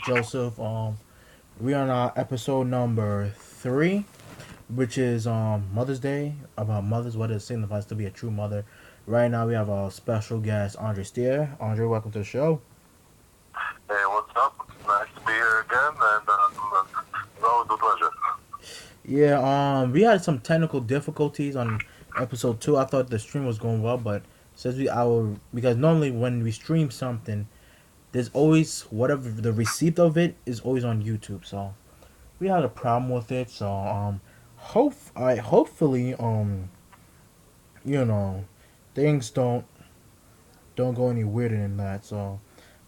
Joseph. We on our episode number 3, which is Mother's Day, about mothers, what it signifies to be a true mother. Right now, we have our special guest, Andre Steer. Andre, welcome to the show. Hey, what's up? Nice to be here again, and it's always a pleasure. Yeah, we had some technical difficulties on episode 2. I thought the stream was going well, but since because normally when we stream something, there's always whatever the receipt of it is always on YouTube. So we had a problem with it. So hopefully you know things don't go any weirder than that. So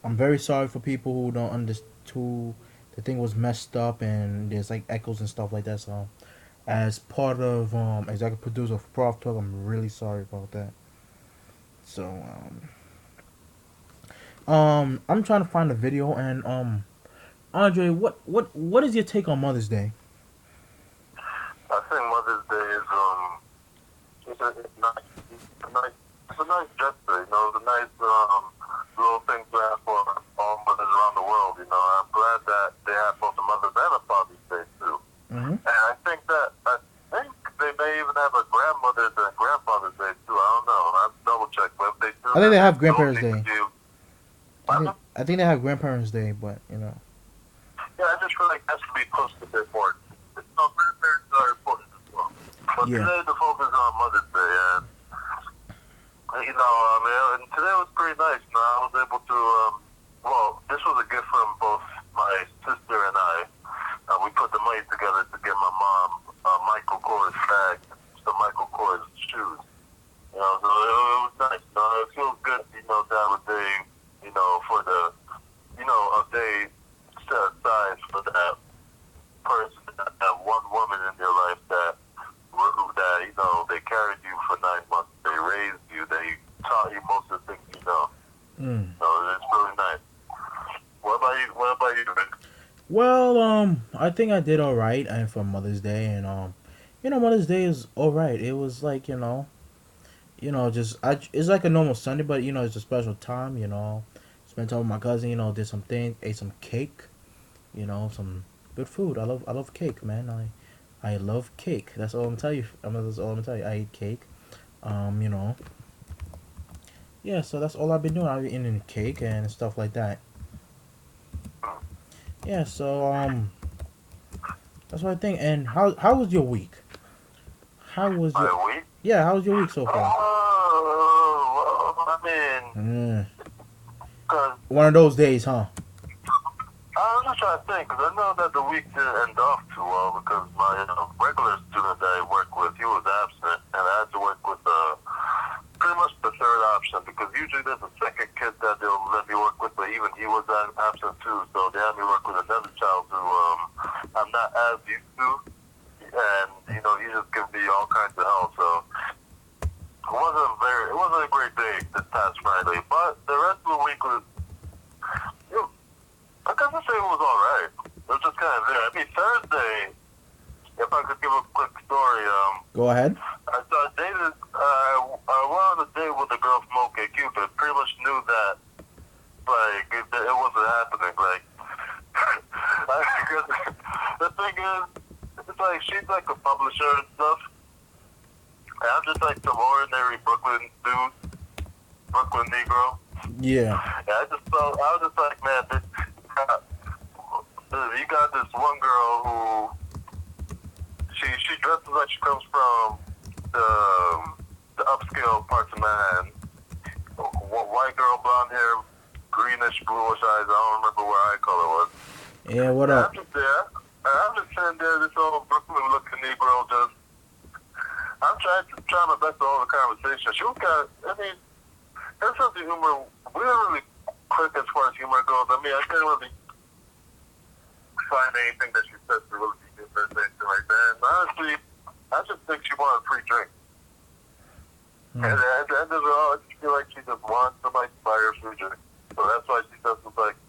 I'm very sorry for people who don't understand, who the thing was messed up and there's like echoes and stuff like that. So as part of executive producer of Proph Talk, I'm really sorry about that. So I'm trying to find a video, and Andre, what is your take on Mother's Day? I think Mother's Day is it's nice, it's a nice gesture, it's a nice little thing to have for all mothers around the world. I'm glad that they have both a Mother's and a Father's Day too. Mm-hmm. And I think they may even have a grandmother's and grandfather's day too. I don't know. I have to double check, but if they do, I think they then have those Grandparents' need to Day. do. I think they have Grandparents' Day, but Yeah, I just feel like that should be pushed a bit more. Grandparents are important as well. But Yeah. today the focus is on Mother's Day, and and today was pretty nice. I was able to, this was a gift from both my sister and I. We put the money together to get my mom Michael Kors bag, some Michael Kors shoes. So it was nice. It feels good, to have a day, for a day set aside for that person, that one woman in your life that they carried you for 9 months, they raised you, they taught you most of the things you know. mm. So it's really nice. What about you? What about you, Rick? Well, I think I did all right, and for Mother's Day, and Mother's Day is all right. It was like it's like a normal Sunday, but it's a special time. Spent time with my cousin. Did some things, ate some cake. Some good food. I love cake, man. I love cake. That's all I'm telling you. That's all I'm telling you. I eat cake. Um, you know, yeah. So that's all I've been doing. I've been eating cake and stuff like that. Yeah. So that's what I think. And how was your week? How was your My week? Yeah? How was your week so far? I mean, Mm, because one of those days, huh? I was just trying to think, because I know that the week didn't end off too well, because my regular student that I work with, he was absent, and I had to work with pretty much the third option, because usually there's a second kid that they'll let me work with, but even he was absent too, so they had me work with another child who I'm not as used to, and he just gives me all kinds of help, so it wasn't a great day this past Friday, but the rest of the week was, I guess I say it was alright. It was just kind of there. I mean, Thursday, if I could give a quick story, Go ahead. I dated, I went on a date with a girl from OK Cupid. Pretty much knew that, like, it wasn't happening. Like, the thing is, it's like, she's like a publisher and stuff. And I'm just like some ordinary Brooklyn dude, Brooklyn Negro. Yeah. And I was just like, man, you got this one girl who, she dresses like she comes from the upscale parts of Manhattan. White girl, blonde hair, greenish, bluish eyes. I don't remember what eye color was. Yeah. What And up? I'm just there. And I'm just sitting there, this old Brooklyn looking Negro just. I'm trying my best to hold the conversation. She was kind of, her sense of humor, we don't really click as far as humor goes. I mean, I can't really find anything that she said to really be different or anything like that. And honestly, I just think she wanted a free drink. And at the end of it all, I just feel like she just wants somebody to buy her a free drink. So that's why she does it like,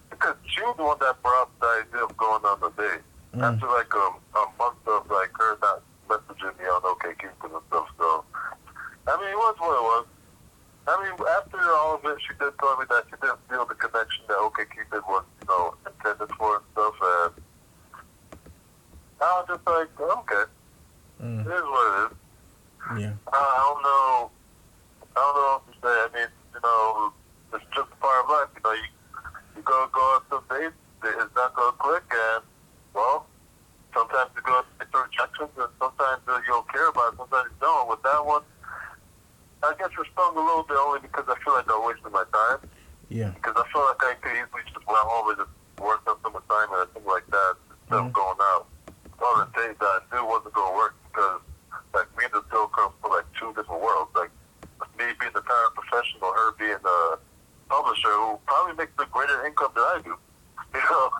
because she was the one that brought up the idea of going on the date. After like a month of like her not messaging me on OK Cupid and stuff. So, I mean, it was what it was. I mean, after all of it, she did tell me that she didn't feel the connection that OK Cupid was, intended just like, okay, Mm. it is what it is. Yeah. I don't know. I don't know what to say. I mean, it's just a part of life. You go on some dates, it's not gonna click, and well, sometimes you go through rejections, and sometimes you'll care about it, sometimes you don't. With that one, I guess we're stung a little bit only because I feel like I wasted my time. Yeah. Because I feel like I could easily just went home and just worked on some assignment or something like that instead of Mm. going out. All the things that I knew wasn't going to work because, like, me and the girl come from, like, two different worlds. Like, me being the paraprofessional, her being a publisher who probably makes a greater income than I do. You know?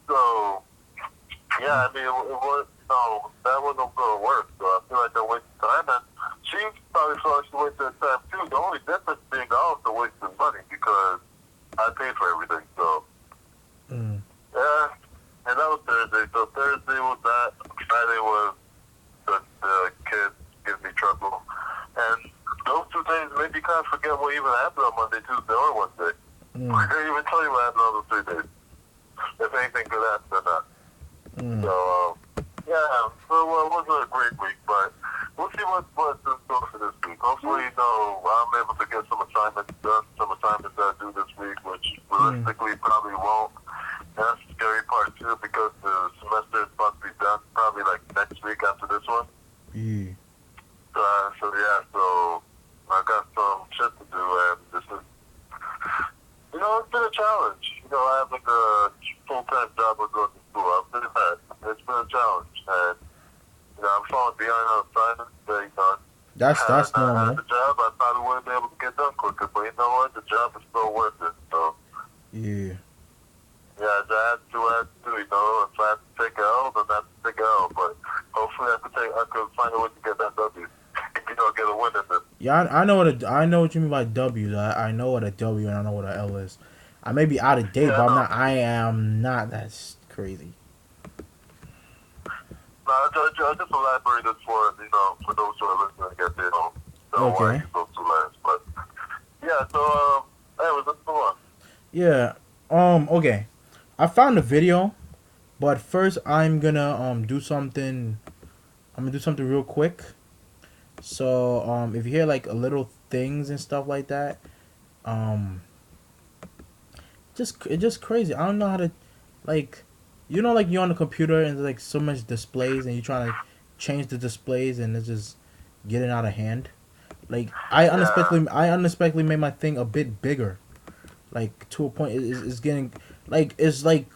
So, yeah, I mean, it was, that wasn't going to work. So I feel like I wasted time. And she probably felt like she wasted her time, too. The only difference being I also wasted money because I paid for everything. So, Mm. yeah. And that was Thursday. So Thursday was that. Friday was the kids giving me trouble. And those 2 days made me kind of forget what even happened on Monday, Tuesday, or Wednesday. Mm. I can't even tell you what happened on those 3 days. If anything good happened or not. Mm. So, yeah. So it wasn't a great week, but we'll see what's in store for this week. Hopefully, I'm able to get some assignments done, some assignments that I do this week, which realistically probably won't. And that's the scary part, too, because the semester is supposed to be done probably like next week after this one. Yeah. So I got some shit to do, and this is, it's been a challenge. I have like a full-time job of going to school. I've been mad. It's been a challenge, and I'm falling behind on assignments. That's Had I had normal. the job, I probably wouldn't be able to get done quicker. But you know what? The job is still worth it. So Yeah. yeah, I had to. If I have to take a L, then I have to take a L. But hopefully, I could find a way to get that W. Get a win in this. Yeah, I know what you mean by W's. I know what a W and I know what a L is. I may be out of date, Yeah, but I know. I am not. That's crazy. No, I just elaborated for those who are listening, I guess they don't why I Okay. use those 2 letters. But yeah, so anyways, let's move on. Yeah. Okay. I found a video, but first I'm gonna do something. I'm gonna do something real quick. So if you hear like a little things and stuff like that, um, it's just crazy. I don't know how to, like, like you're on the computer and there's like so much displays and you're trying to change the displays and it's just getting out of hand. Like Yeah, I unexpectedly made my thing a bit bigger, like to a point it's getting like it's like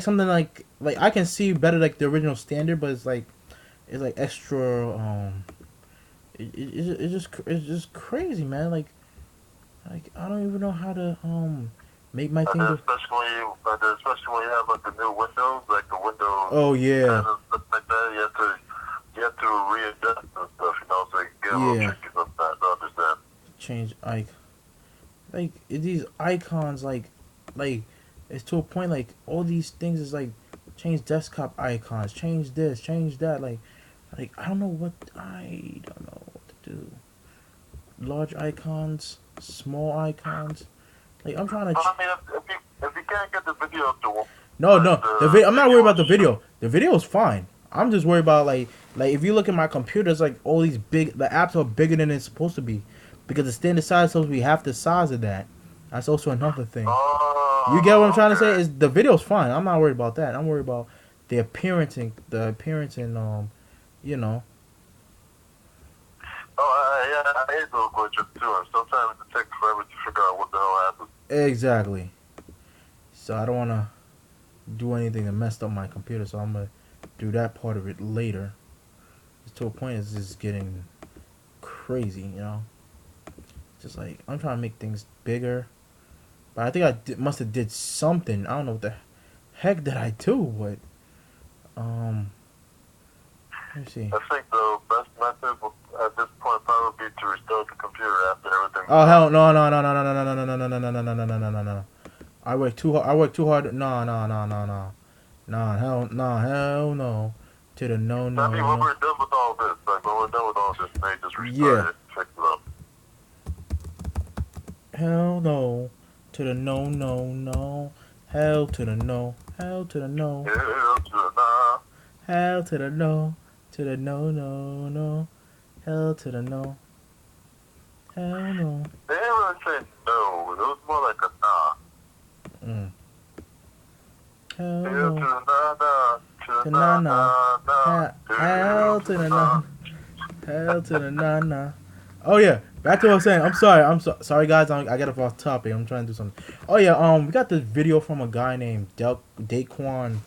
something like I can see better like the original standard, but it's like extra. It's just crazy, man. Like I don't even know how to make my and thing then do. especially when you have like the new Windows, like the Windows Oh yeah, kind of stuff like that, you have to readjust and stuff, so it can get a little yeah. tricky sometimes. I understand. Change like these icons like it's to a point like all these things is like change desktop icons, change this, change that. Like I don't know what to do. Large icons, small icons. Like I'm trying to. I mean, if you can't get the video to No, no. the I'm not worried video about the shoot. video. The video is fine. I'm just worried about like if you look at my computer, it's like all these the apps are bigger than it's supposed to be, because the standard size is supposed to be half the size of that. That's also another thing. You get what I'm Oh, trying to say? okay. Is the video's fine. I'm not worried about that. I'm worried about the appearance and you know. Oh, yeah, I hate those glitches too. And sometimes it takes forever to figure out what the hell happened. Exactly. So I don't want to do anything that messed up my computer. So I'm gonna do that part of it later. To a point, it's just getting crazy. Just like I'm trying to make things bigger, but I think must have did something. I don't know what the heck did I do, but let me see. I think the best method at this point probably be to restart the computer after everything's Oh done. hell no. I work too hard. No no hell no to the no I mean, no when no. we're done with all this, they just Yeah, restart it and fix it up. hell no to the no no no. Hell to the no. Hell to the no. Yeah, nah. Hell to the no. To the no, no, no. Hell to the no. Hell no. They didn't really say no. It was more like a nah. Mm. Hell Hell to no. the nah, nah. To To the na nah, na. nah, nah. Hell Hell to to the the nah. na. Hell to the na na. Oh yeah, back to what I was saying. I'm sorry. Sorry guys. I got off topic. I'm trying to do something. Oh yeah. We got this video from a guy named Daquan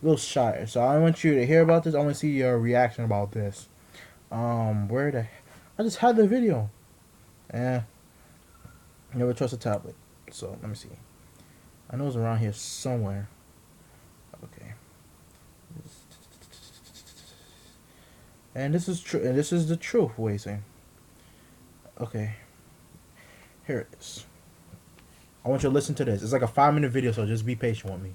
Wilshire. So I want you to hear about this. I want to see your reaction about this. Where the? I just had the video. Eh. Never trust a tablet. So let me see. I know it's around here somewhere. Okay. And this is true. And this is the truth. What he's saying. Okay. Here it is. I want you to listen to this. It's like a 5-minute video, so just be patient with me.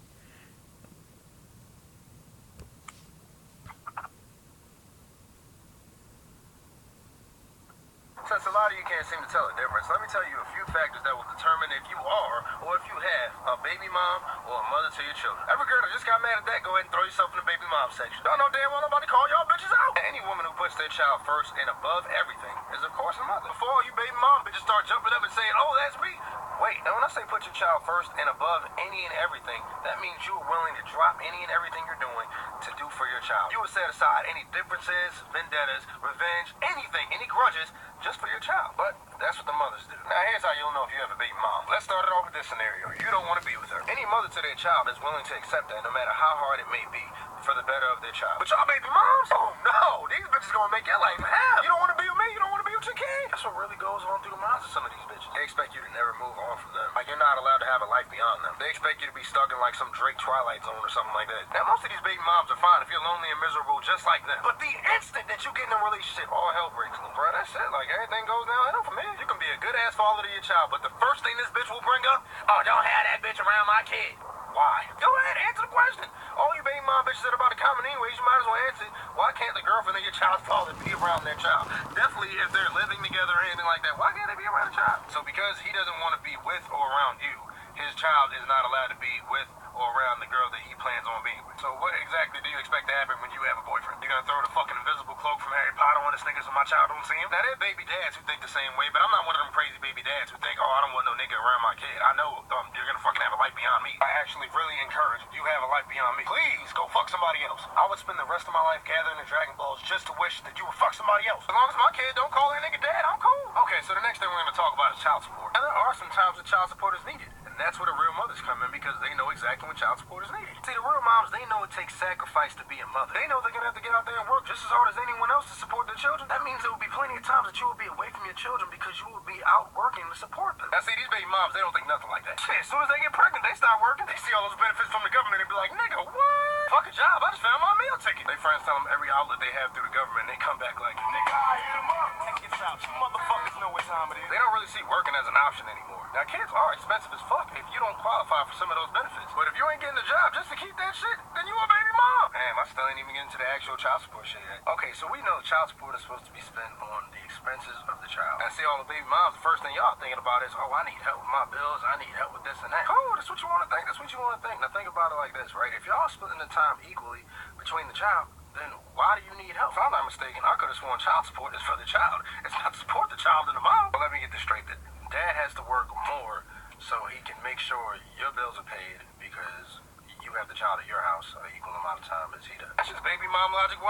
Since a lot of you can't seem to tell the difference, let me tell you a few factors that will determine if you are or if you have a baby mom or a mother to your children. Every girl that just got mad at that, go ahead and throw yourself in the baby mom section. Don't know damn well nobody call y'all bitches out. Any woman who puts their child first and above everything is of course a mother. Before all you baby mom bitches start jumping up and saying, oh, that's me. Wait, and when I say put your child first and above any and everything, that means you are willing to drop any and everything you're doing to do for your child. You will set aside any differences, vendettas, revenge, anything, any grudges, just for your child. But that's what the mothers do. Now here's how you'll know if you have a baby mom. Let's start it off with this scenario. You don't want to be with her. Any mother to their child is willing to accept that no matter how hard it may be for the better of their child. But y'all baby moms? Oh no, these bitches gonna make your life hell. You don't want to be with me, you don't want to be with your kid. That's what really goes on through the minds of some of these bitches. They expect you to never move on from them. Like you're not allowed to have a life beyond them. They expect you to be stuck in like some Drake Twilight Zone or something like that. Now most of these baby moms are fine if you're lonely and miserable just like them. But the instant that you get in a relationship, all hell breaks loose. Bro, that's it. Like everything goes downhill from here. You can be a good ass father to your child, but the first thing this bitch will bring up, oh, don't have that bitch around my kid. Why? Go ahead, answer the question. All you baby mom bitches that are about to comment anyways, you might as well answer. Why can't the girlfriend of your child's father be around their child? Definitely if they're living together or anything like that, why can't they be around the child? So because he doesn't want to be with or around you, his child is not allowed to be with or around the girl that he plans on being with. So what exactly do you expect to happen when you have a boyfriend? You're gonna throw the fucking invisible cloak from Harry Potter on this nigga so my child don't see him? Now there are baby dads who think the same way, but I'm not one of them crazy baby dads who think, oh, I don't want no nigga around my kid. I know you're gonna fucking have a life beyond me. I actually really encourage you have a life beyond me. Please go fuck somebody else. I would spend the rest of my life gathering the Dragon Balls just to wish that you would fuck somebody else. As long as my kid don't call that nigga dad, I'm cool. Okay, so the next thing we're gonna talk about is child support. And there are some times that child support is needed. That's where the real mothers come in because they know exactly when child support is needed. See, the real moms, they know it takes sacrifice to be a mother. They know they're going to have to get out there and work just as hard as anyone else to support their children. That means there will be plenty of times that you will be away from your children because you will be out working to support them. Now, see, these baby moms, they don't think nothing like that. Shit, as soon as they get pregnant, they start working. They see all those benefits from the government and be like, nigga, what? Fuck a job. I just found my meal ticket. Their friends tell them every outlet they have through the government, they come back like, nigga, I hit them up. Tickets out. You motherfuckers know what time it is. They don't really see working as an option anymore. Now, kids are expensive as fuck if you don't qualify for some of those benefits. But if you ain't getting a job just to keep that shit, then you a baby mom. Damn, I still ain't even getting to the actual child support shit yet. Okay, so we know child support is supposed to be spent on the expenses of the child. I see all the baby moms, the first thing y'all thinking about is, oh, I need help with my bills, I need help with this and that. Cool, that's what you want to think, that's what you want to think. Now think about it like this, right? If y'all splitting the time equally between the child, then why do you need help? If I'm not mistaken, I could have sworn child support is for the child. It's not to support the child and the mom. But let me get this straight, that dad has to work more so he can make sure your bills are paid because you have the child at your house an equal amount of time as he does. That's just baby mom logic 101.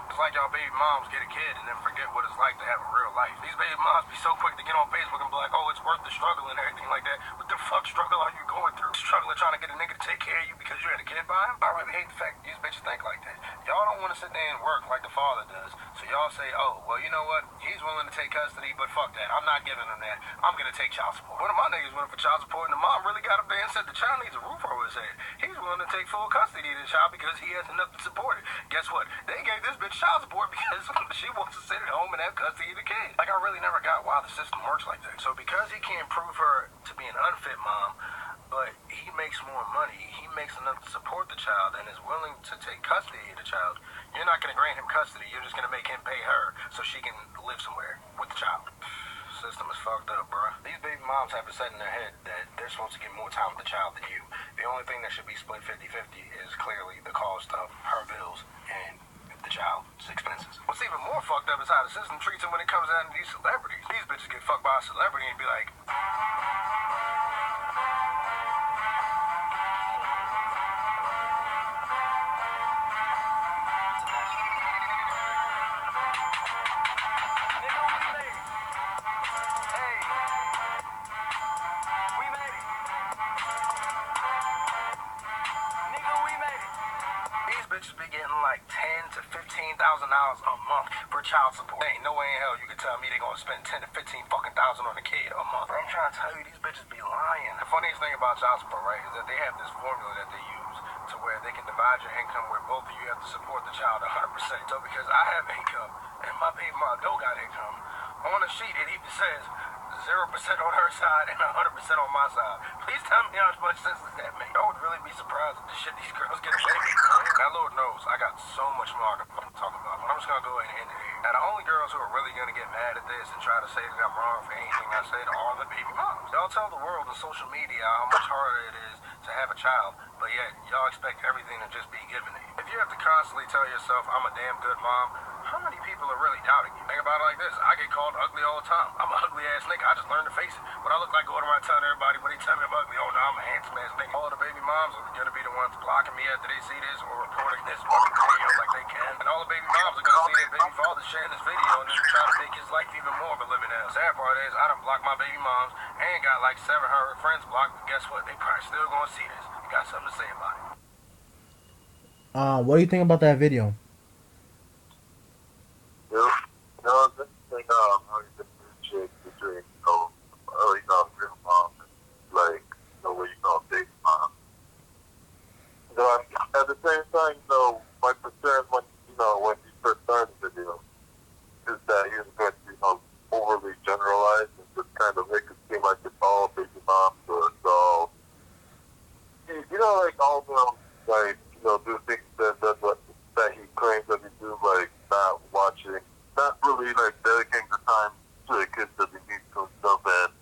It's like y'all baby moms get a kid and then forget what it's like to have a real life. These baby moms be so quick to get on Facebook and be like, oh, it's worth the struggle and everything like that. What the fuck struggle are you going through? Struggling trying to get a nigga to take care of you because you had a kid by him? I really hate the fact that these bitches think like that. Y'all don't want to sit there and work like the father does. So y'all say, oh, well, you know what? He's willing to take custody, but fuck that. I'm not giving him that. I'm going to take child support. One of my niggas went for child support and the mom really got up there and said the child needs a roof over his head. He's willing to take full custody of the child because he has enough to support it. Guess what? They gave this bitch child support because she wants to sit at home and have custody of the kid. Like, I really never got why the system works like that. So because he can't prove her to be an unfit mom, but he makes more money, he makes enough to support the child and is willing to take custody of the child, you're not going to grant him custody. You're just going to make him pay her so she can live somewhere with the child. System is fucked up, bro. These baby moms have it set in their head that they're supposed to get more time with the child than you. The only thing that should be split 50-50 is clearly the cost of her bills and the child's expenses. What's even more fucked up is how the system treats them when it comes down to these celebrities. These bitches get fucked by a celebrity and be like, these bitches be getting like $10,000 to $15,000 a month for child support. There ain't no way in hell you can tell me they gonna spend 10 to 15 fucking thousand on a kid a month. Bro, I'm trying to tell you, these bitches be lying. The funniest thing about child support, right, is that they have this formula that they use to where they can divide your income where both of you have to support the child 100%. So because I have income and my baby mom don't got income, on the sheet it even says 0% on her side and 100% on my side. Please tell me how much sense does that make? I would really be surprised at the shit these girls get away with. Now, Lord knows, I got so much more to talk about, but I'm just going to go ahead and end it here. Now, the only girls who are really going to get mad at this and try to say that I'm wrong for anything I said are the baby moms. Y'all tell the world on social media how much harder it is to have a child, but yet y'all expect everything to just be given to you. If you have to constantly tell yourself, I'm a damn good mom, how many people are really doubting you? Think about it like this. I get called ugly all the time. I'm an ugly ass nigga. I just learned to face it. What I look like going around telling everybody when they tell me I'm ugly, oh no, I'm a handsome ass nigga. All of the baby moms are gonna be the ones blocking me after they see this or reporting this fucking video like they can. And all the baby moms are gonna see their baby father sharing this video and then try to make his life even more of a living hell. Sad part is I done blocked my baby moms and got like 700 friends blocked, but guess what? They probably still gonna see this. You got something to say about it. What do you think about that video? No, this thing, how you differentiate between, real mom and, like, where big mom. At the same time, my concern when he first started the video is that he was going to, overly generalize and just kind of make it seem like it's all baby moms or it's all, like all them, like, do things that he claims that he do, like, not watching, not really, like, dedicating the time to the kids that he needs to himself and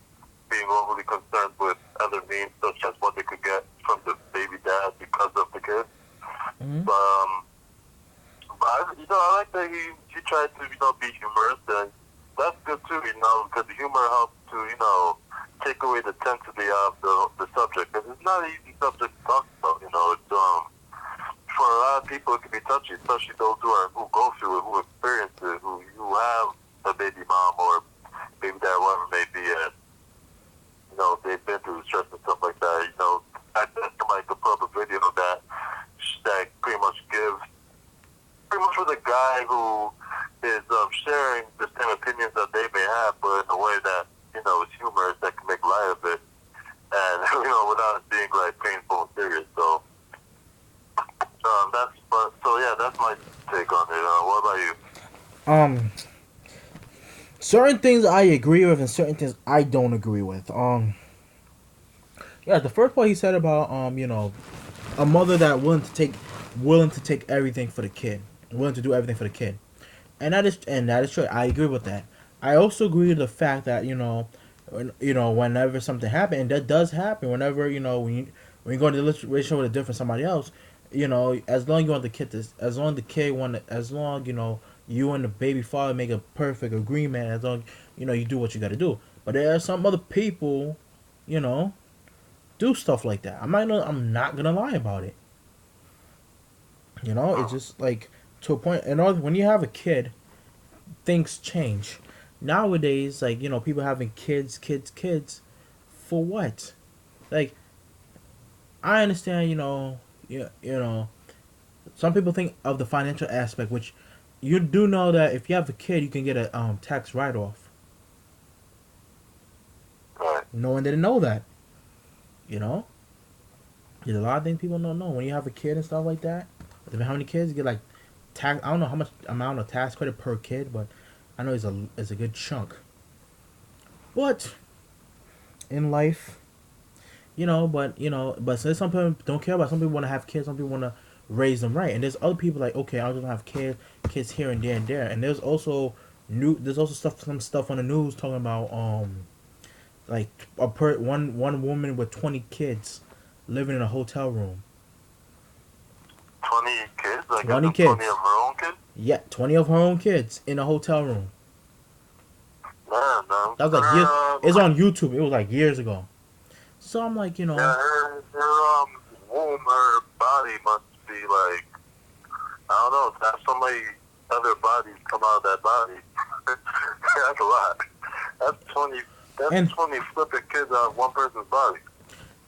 being overly concerned with other means, such as what they could get from the baby dad because of the kids. Mm-hmm. But I like that he tried to, be humorous, and that's good too, because the humor helps to, take away the intensity of the subject, because it's not an easy subject to talk about, it's, for a lot of people it can be touchy, especially those who go through it, who experience it, who have a baby mom or baby dad, whatever it may be, and, they've been through stress and stuff like that, I just like to put up a video that pretty much with a guy who is sharing the same opinions that they may have, but in a way that, is humorous, that can make light of it, and, without it being, like, painful and serious, so, that's my take on it. What about you? Certain things I agree with and certain things I don't agree with. Yeah, the first part he said about a mother that willing to take everything for the kid, willing to do everything for the kid, and that is true. I agree with that. I also agree with the fact that whenever something happens, and that does happen, whenever when you go into a relationship with a different somebody else, as long you want the kid to, as long the kid want, as long you and the baby father make a perfect agreement, as long you do what you got to do. But there are some other people, do stuff like that. I'm not gonna lie about it. It's just like to a point. And when you have a kid, things change. Nowadays, like people having kids, for what? Like, I understand, some people think of the financial aspect, which you do know that if you have a kid, you can get a tax write-off. Right. No one didn't know that. There's a lot of things people don't know. When you have a kid and stuff like that, how many kids you get, like, tax? I don't know how much amount of tax credit per kid, but I know it's a good chunk. But in life, but since some people don't care about, some people want to have kids, some people want to raise them right, and there's other people like, okay, I'm just gonna have kids here and there, and there's also some stuff on the news talking about like one woman with 20 kids, living in a hotel room. 20 kids? I guess 20 it's 20 of kids. her own kids? Yeah, 20 of her own kids in a hotel room. Man, That was like years. It's on YouTube. It was like years ago. So I'm like, yeah, her womb, her body must be like, I don't know, to have so many other bodies come out of that body. That's a lot. That's 20, that's and 20 flipping kids out of one person's body.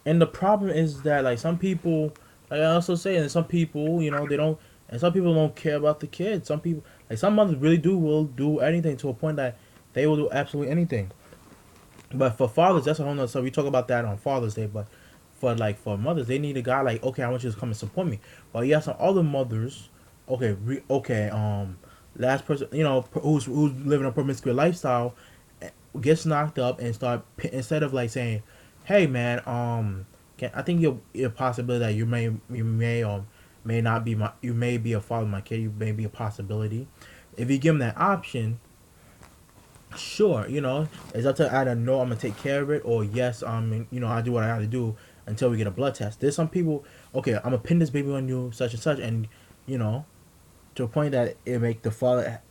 and the problem is that like some people, like I also say, and some people, they don't, and some people don't care about the kids. Some people, like some mothers, really will do anything to a point that they will do absolutely anything. But for fathers, that's a whole nother. So we talk about that on Father's Day. But for mothers, they need a guy like, okay, I want you to come and support me. Well, you have some other mothers. Okay, last person, who's living a promiscuous lifestyle, gets knocked up and instead of like saying, hey man, I think you're a possibility that you may or may not be you may be a father of my kid. You may be a possibility. If you give them that option, sure, it's up to either no, I'm gonna take care of it, or yes, I do what I have to do until we get a blood test. There's some people, okay, I'm gonna pin this baby on you, such and such, and you know, to a point that it make the father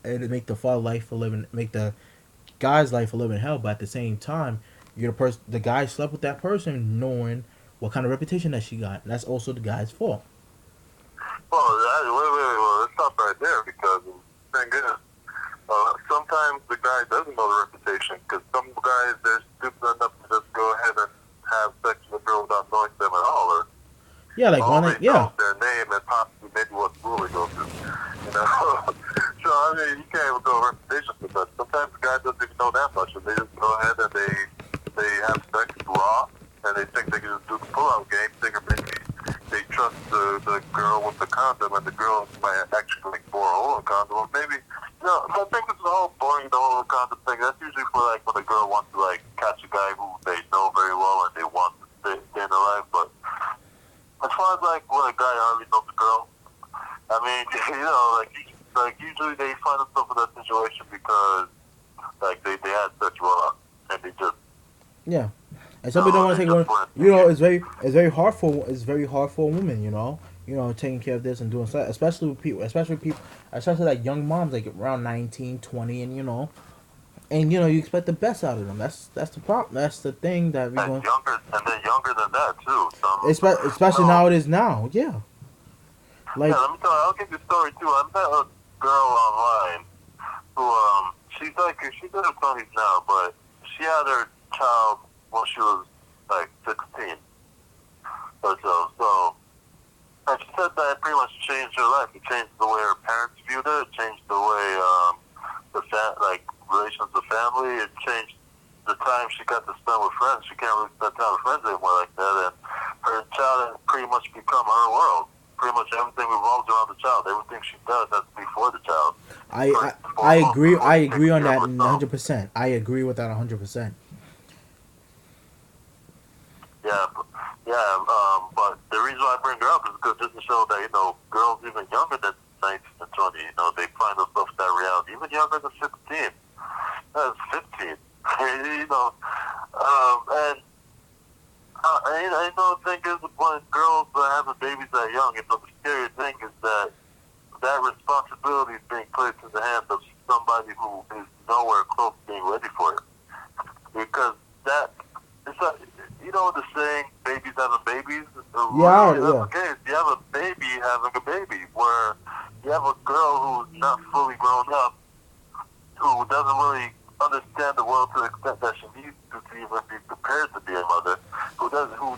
life a living, make the guy's life a living hell. But at the same time, the guy slept with that person, knowing what kind of reputation that she got. That's also the guy's fault. Well, well, let's stop right there because, thank goodness, sometimes the guy doesn't know the reputation because some guys, they're stupid enough to just go ahead and have sex with a girl without knowing them at all. Or Yeah, like all one, they yeah, know is their name and possibly maybe what school they go to. So, I mean, you can't even go reputation for that. Sometimes the guy doesn't even know that much and they just go ahead and they have sex raw and they think they can just do the pull-out game, thinking maybe they trust the girl with the condom and the girl might actually like bore a hole in the condom. Or maybe, I think it's the whole boring the whole condom thing. That's usually for like when a girl wants to like catch a guy who they know very well and they want to stay in their life. But as far as like when a guy already knows the girl, I mean, like usually they find themselves in that situation because like they had sex raw and they just yeah. And some people don't want to take one. It's very hard for a woman. Taking care of this and doing stuff, especially like young moms, like around 19, 20, and you expect the best out of them. That's the problem. That's the thing that we going. and then younger than that too. Especially So, now it is now. Yeah. yeah, Like, let me tell you, I'll give you a story too. I met a girl online who, she's in her 20s now, but she had her child when she was like 16 or so. So, and she said that it pretty much changed her life. It changed the way her parents viewed her. It changed the way, relations with family. It changed the time she got to spend with friends. She can't really spend time with friends anymore like that. And her child has pretty much become her world. Pretty much everything revolves around the child. Everything she does has to be for the child. I agree. I agree on that 100%. I agree with that 100%. Yeah, but the reason why I bring her up is because just to show that, girls even younger than 19 and 20, they find themselves in that reality. Even younger than 16. That's 15. And I know the thing is when girls are having babies that young, the scary thing is that responsibility is being placed in the hands of somebody who is nowhere close to being ready for it. Because the saying, babies having babies? Yeah, Really, that's the case. You have a baby having a baby, where you have a girl who's not fully grown up, who doesn't really understand the world to the extent that she needs to even be prepared to be a mother, who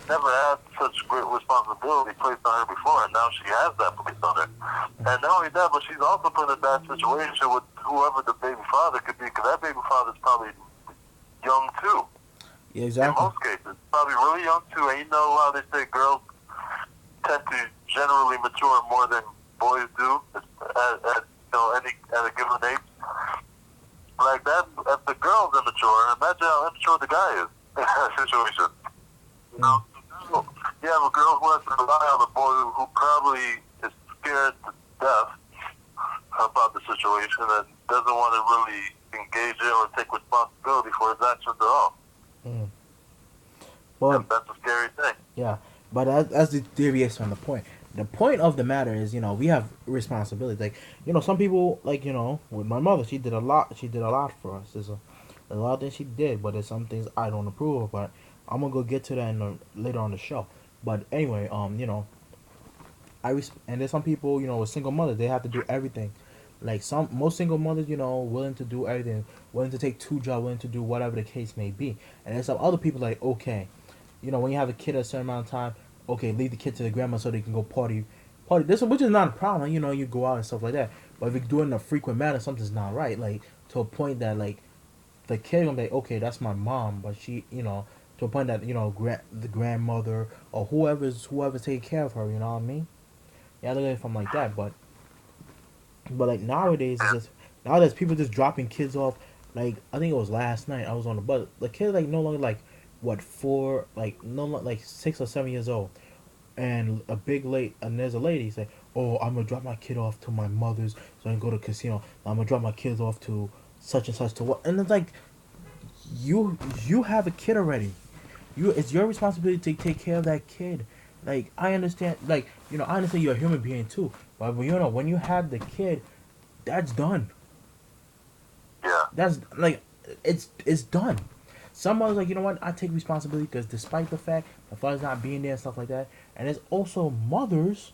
never had such great responsibility placed on her before, and now she has that placed on her. And not only that, but she's also put in a bad situation with whoever the baby father could be, because that baby father's probably young too. Yeah, exactly. In most cases, probably really young too. And you know how they say girls tend to generally mature more than boys do at a given age. Like that, if the girl's immature, imagine how immature the guy is in that situation. You have a girl who has to rely on a boy who probably is scared to death about the situation and doesn't want to really engage in or take responsibility for his actions at all. But and that's a scary thing. yeah, But that's the deviation from the point. The point of the matter is, we have responsibility. Like, some people, like, with my mother, she did a lot. She did a lot for us. There's a lot of things she did, but there's some things I don't approve of. But I'm gonna go get to that later on the show. But anyway, and there's some people, with single mothers, they have to do everything. Like most single mothers, willing to do everything, willing to take two jobs, willing to do whatever the case may be. And there's some other people like, okay, when you have a kid at a certain amount of time, okay, leave the kid to the grandma so they can go party. This one, which is not a problem. You go out and stuff like that. But if you're doing it in a frequent manner, something's not right. Like to a point that like the kid gonna be like, okay, that's my mom, but she, to a point that the grandmother or whoever's taking care of her. You know what I mean? Yeah, look at it from like that. But like nowadays, it's just nowadays people just dropping kids off. Like I think it was last night I was on the bus. The kid like no longer like what 4 like no like 6 or 7 years old, and and there's a lady say, oh, I'm gonna drop my kid off to my mother's so I can go to the casino. I'm gonna drop my kids off to such and such to what, and it's like you have a kid already. It's your responsibility to take care of that kid. Like I understand, like I understand you're a human being too, but when you have the kid, that's done. Yeah. That's like it's done. Some mothers like, what, I take responsibility because despite the fact the father's not being there and stuff like that, and there's also mothers.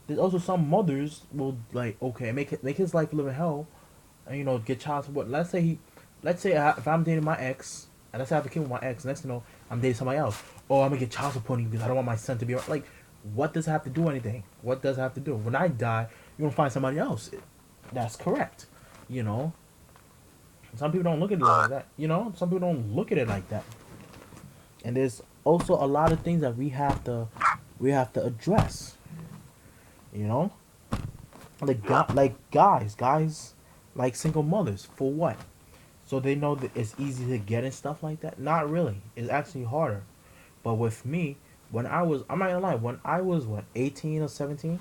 There's also some mothers will like, okay, make his life live in hell, and get child support. Let's say if I'm dating my ex, and let's say I have a kid with my ex, next thing you know I'm dating somebody else. Oh, I'm gonna get child support because I don't want my son to be like. What does it have to do anything? What does it have to do? When I die, you're gonna find somebody else. That's correct. You know. Some people don't look at it like that. Some people don't look at it like that. And there's also a lot of things that we have to address. You know, like guys, like single mothers for what? So they know that it's easy to get and stuff like that. Not really. It's actually harder. But with me, I'm not gonna lie, when I was what 18 or 17,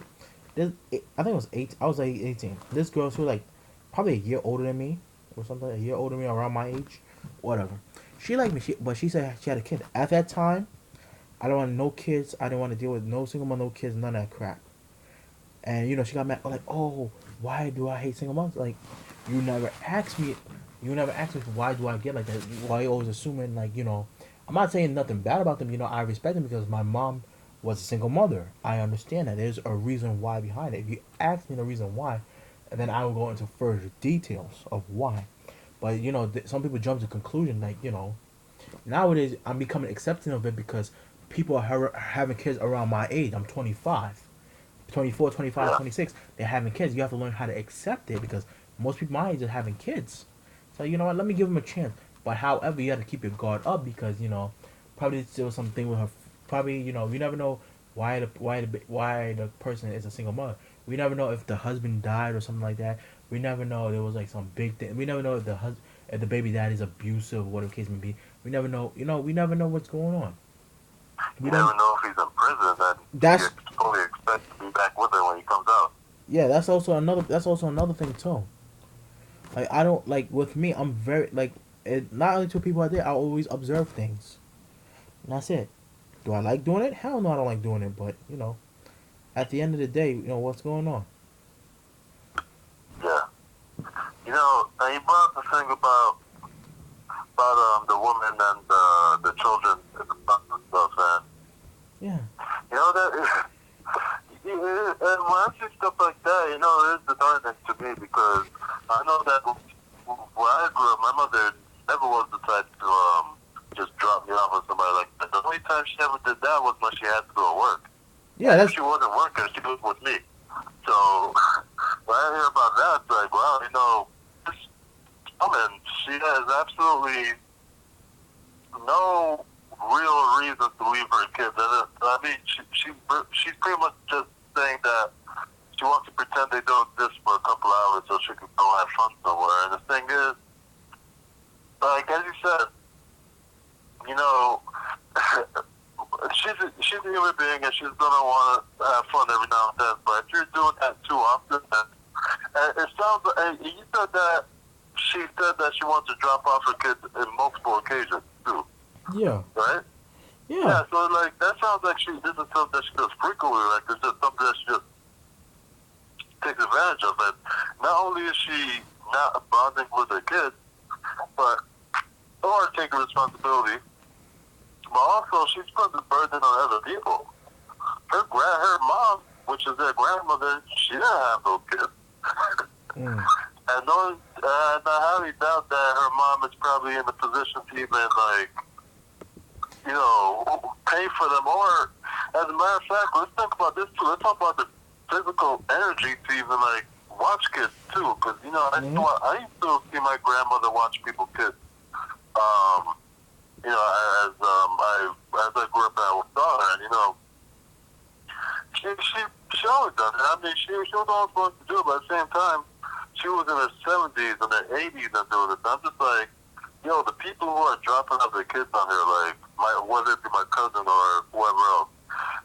I think it was 8. I was like 18. This girl, she was like probably a year older than me or something. A year older than me, around my age, whatever. She liked me, but she said she had a kid. At that time, I don't want no kids. I didn't want to deal with no single mom, no kids, none of that crap. And she got mad. Like, oh, why do I hate single moms? Like, you never asked me. You never asked me why do I get like that. Why you always assuming like I'm not saying nothing bad about them. I respect them because my mom was a single mother. I understand that there's a reason why behind it. If you ask me the reason why, and then I will go into further details of why. But some people jump to conclusion like nowadays I'm becoming accepting of it because people are having kids around my age. I'm 25. 24, 25, Yeah. 26, they're having kids. You have to learn how to accept it because most people my age are having kids. So you know what? Let me give them a chance. But however, you have to keep your guard up because probably still something with her. Probably we never know why the person is a single mother. We never know if the husband died or something like that. We never know there was like some big thing. We never know if the baby dad is abusive, whatever the case may be. We never know. We never know what's going on. We You don't. never know if he's in prison, and That's you fully expect to be back with her when he comes out. yeah. That's also another thing too. Like I don't like with me. I'm very like not only two people out there. I always observe things. And that's it. Do I like doing it? Hell no, I don't like doing it. But at the end of the day, what's going on? Yeah. And you brought up the thing about the woman and the children and the stuff and stuff, and Yeah, that and when I see stuff like that, it is disheartening to me because I know that where I grew up, my mother never was the type to just drop me off with somebody like that. The only time she ever did that was when she had to go to work. yeah. If That's she wasn't working, she was with me. So when I hear about that, it's like, wow, this woman, she has absolutely no real reason to leave her kids. And I mean, she's pretty much just saying that she wants to pretend they don't exist for a couple hours so she can go have fun somewhere. And the thing is, like as you said, you know, she's a human being and she's gonna want to have fun every now and then. But if you're doing that too often, and it sounds like you said that she said that she wants to drop off her kids in multiple occasions too, yeah, right? yeah. Yeah. Yeah, so like that sounds like this is something that she does frequently. Like it's just something that she just takes advantage of. And not only is she not bonding with her kids, but or taking responsibility, but also she's putting the burden on other people. Her mom, which is their grandmother, she didn't have those kids. Mm. And I highly doubt that her mom is probably in a position to even like, pay for them. Or, as a matter of fact, let's think about this too. Let's talk about the physical energy to even like watch kids too. Because Mm-hmm. I used to see my grandmother watch people kids. Um, as I grew up, I saw her, and she always done it. I mean, she was always going to do it, but at the same time, she was in her 70s and her 80s and doing it. I'm just like, the people who are dropping off their kids on her, like, whether it be my cousin or whoever else,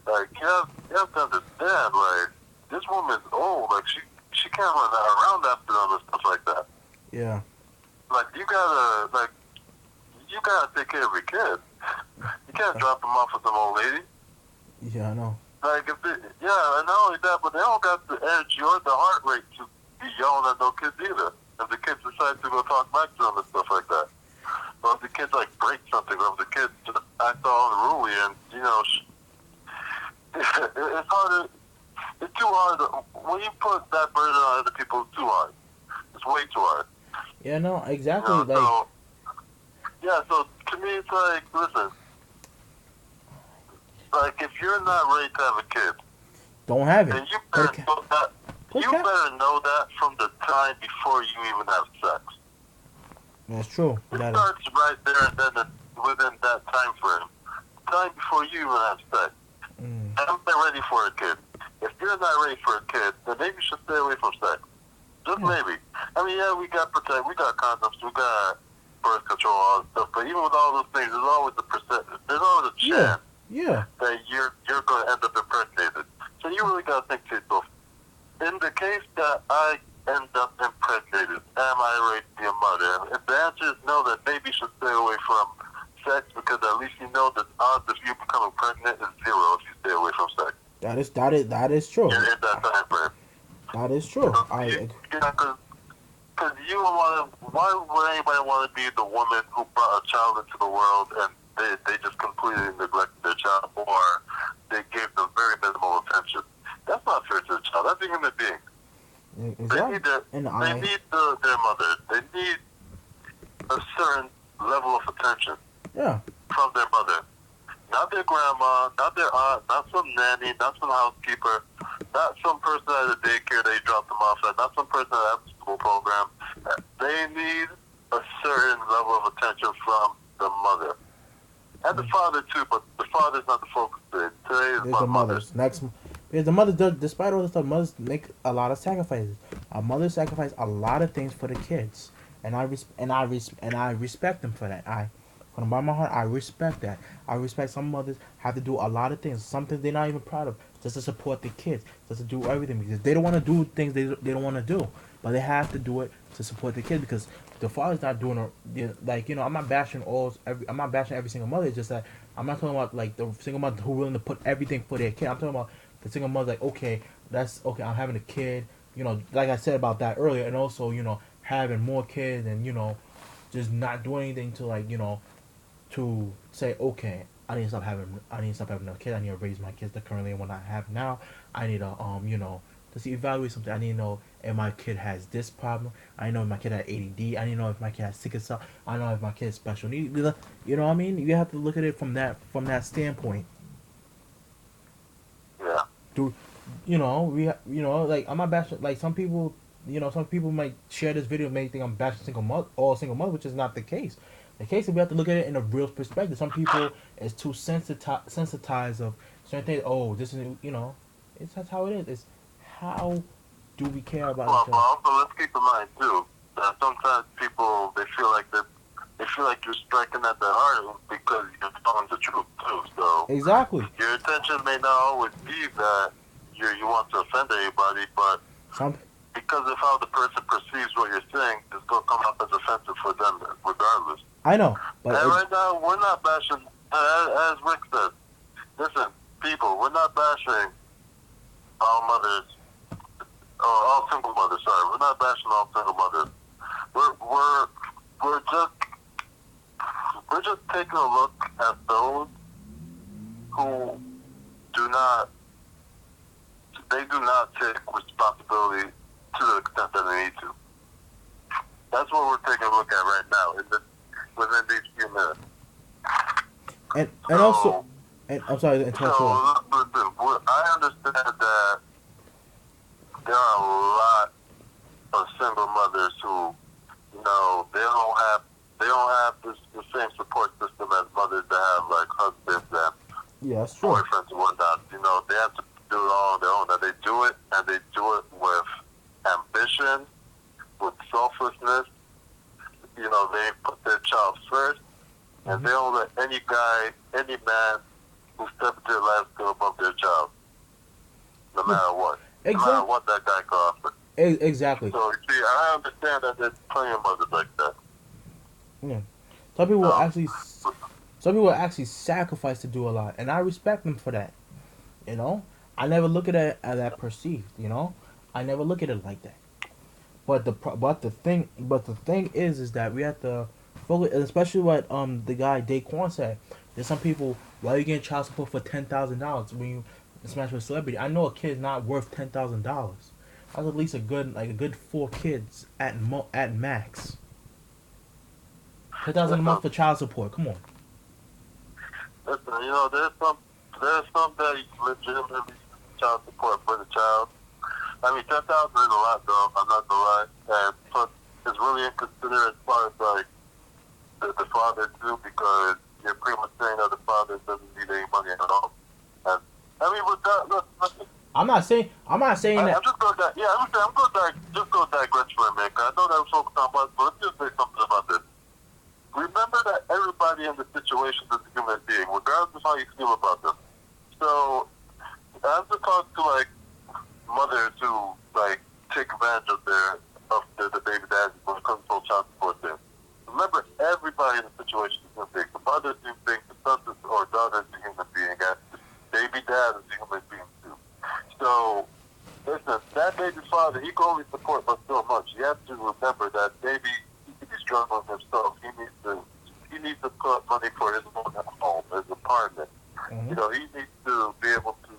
like, you have to understand, like, this woman's old. Like, she can't run around after them and stuff like that. Yeah. Like, you gotta take care of your kids. You can't drop them off with some old lady. Yeah, I know. Like, and not only that, but they don't got the energy or the heart rate to be yelling at no kids either. If the kids decide to go talk back to them and stuff like that. Or if the kids, like, break something, or if the kids just act all unruly, and, it's hard it's too hard. When you put that burden on other people, it's too hard. It's way too hard. Yeah, no, exactly. Like, So to me, it's like, listen, like, if you're not ready to have a kid, don't have it. then you better know that. You better know that from the time before you even have sex. That's true. It starts right there and then within that time frame. Time before you even have sex. I'm not ready for a kid. If you're not ready for a kid, then maybe you should stay away from sex. Just maybe. I mean, yeah, we got condoms, we got birth control, all that stuff. But even with all those things, there's always a chance that you're going to end up impregnated. So you really got to think to yourself, in the case that I end up impregnated, am I ready to be a mother? And if the answer is no, then maybe you should stay away from sex, because at least you know the odds of you becoming pregnant is zero if you stay away from sex. That is true. In that time frame. That is true. Because you don't want to. Why would anybody want to be the woman who brought a child into the world and they just completely neglected their child, or they gave them very minimal attention? That's not fair to the child. That's a human being. Exactly. They need their mother. They need a certain level of attention from their mother. Not their grandma, not their aunt, not some nanny, not some housekeeper, not some person at a daycare they drop them off at, not some person at a school program. They need a certain level of attention from the mother. And the father too, but the father's not the focus today. Today is the mothers. Because the mothers, despite all this stuff, mothers make a lot of sacrifices. Our mothers sacrifice a lot of things for the kids, and I respect them for that. From the bottom of my heart, I respect that. I respect some mothers have to do a lot of things, something they're not even proud of, just to support the kids, just to do everything, because they don't want to do things they don't want to do, but they have to do it to support the kids, because the father's not doing I'm not bashing every single mother. It's just that I'm not talking about like the single mother who willing to put everything for their kid. I'm talking about the single mother like, okay, I'm having a kid, like I said about that earlier, and also having more kids and just not doing anything to to say, okay, I need to stop having a kid. I need to raise my kids that currently what I have now. I need to just evaluate something. I need to know if my kid has this problem. I know if my kid has ADD. I need to know if my kid has sickle cell. I know if my kid has special needs. You know what I mean? You have to look at it from that standpoint. Yeah. Like I'm not bashing. Like some people, some people might share this video and may think I'm bashing single mother, which is not the case. The case is we have to look at it in a real perspective. Some people is too sensitized of certain things. Oh, this is that's how it is. It's how do we care about each other? Also, let's keep in mind too that sometimes people they feel like you're striking at their heart because you're telling the truth too. So exactly, your intention may not always be that you want to offend anybody, but because of how the person perceives what you're saying, it's going to come up as offensive for them regardless. I know, but right now we're not bashing as Rick said, listen, people, we're not bashing all mothers, or all single mothers. Sorry, we're not bashing all single mothers. We're we're we're just taking a look at those who do not take responsibility to the extent that they need to. That's what we're taking a look at right now within these few minutes. And also, and I'm sorry to interrupt you. Listen, I understand that there are a lot of single mothers who, they don't have the same support system as mothers that have like husbands and Yeah, that's true. boyfriends and whatnot. They have to do it all on their own. And they do it with ambition, with selflessness. They put their child first, and they don't let any man who steps into their life go above their child, no matter what. Exactly. No matter what that guy can offer. Exactly. So, you see, I understand that there's plenty of mothers like that. Yeah. Some people will actually sacrifice to do a lot, and I respect them for that. I never look at it as that perceived. I never look at it like that. But the thing is that we have to focus, especially what the guy Daquan said. There's some people, why are you getting child support for $10,000 when you smash with a celebrity? I know a kid's not worth $10,000. That's at least a good 4 kids at max. 10,000 a month for child support. Come on. Listen, there's some that you legitimately child support for the child. I mean, 10,000 is a lot, though. I'm not gonna lie, and plus, it's really inconsiderate as far as like the father too, because you're pretty much saying that the father doesn't need any money at all. And I mean, with that, listen, I'm not saying that. I'm just going to just go digress for a minute. 'Cause I know that we're focused on money, but let's just say something about this. Remember that everybody in the situation is a human being, regardless of how you feel about them. So, as to talk to like mothers who like take advantage of the baby daddies when it comes to child support thing. Remember, everybody in the situation is a human being. The mother is a human being, the son or daughter is a human being, and the baby dad is a human being too. So, listen, that baby's father, he can only support but so much. You have to remember that baby, he can be struggling himself. He needs to put money for his own home, his apartment. Mm-hmm. He needs to be able to,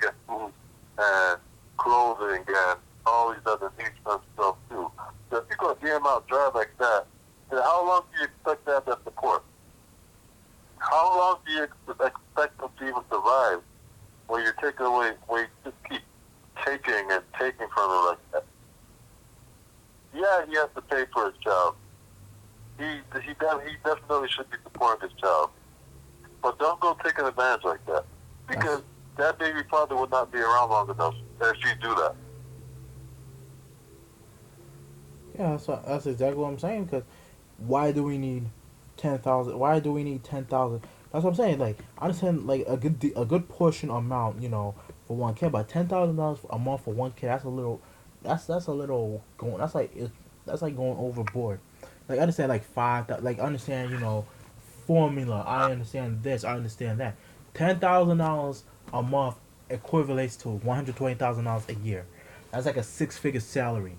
get food and clothing and all these other needs for himself too. So if you go DM out dry like that, then how long do you expect to have that support? How long do you expect them to even survive when you're taking away, when you just keep taking and taking from them like that? Yeah, he has to pay for his child. He definitely should be supporting his child. But don't go taking advantage like that. Because that baby father would not be around long enough if you do that. Yeah, that's exactly what I'm saying. Because why do we need 10,000? Why do we need 10,000? That's what I'm saying. Like, I understand like a good portion amount, for one kid, but $10,000 a month for one kid. That's a little. That's a little going. That's like going overboard. Like, I understand like Like, I understand formula. I understand this. I understand that. $10,000 a month equivalates to $120,000 a year. That's like a 6-figure salary.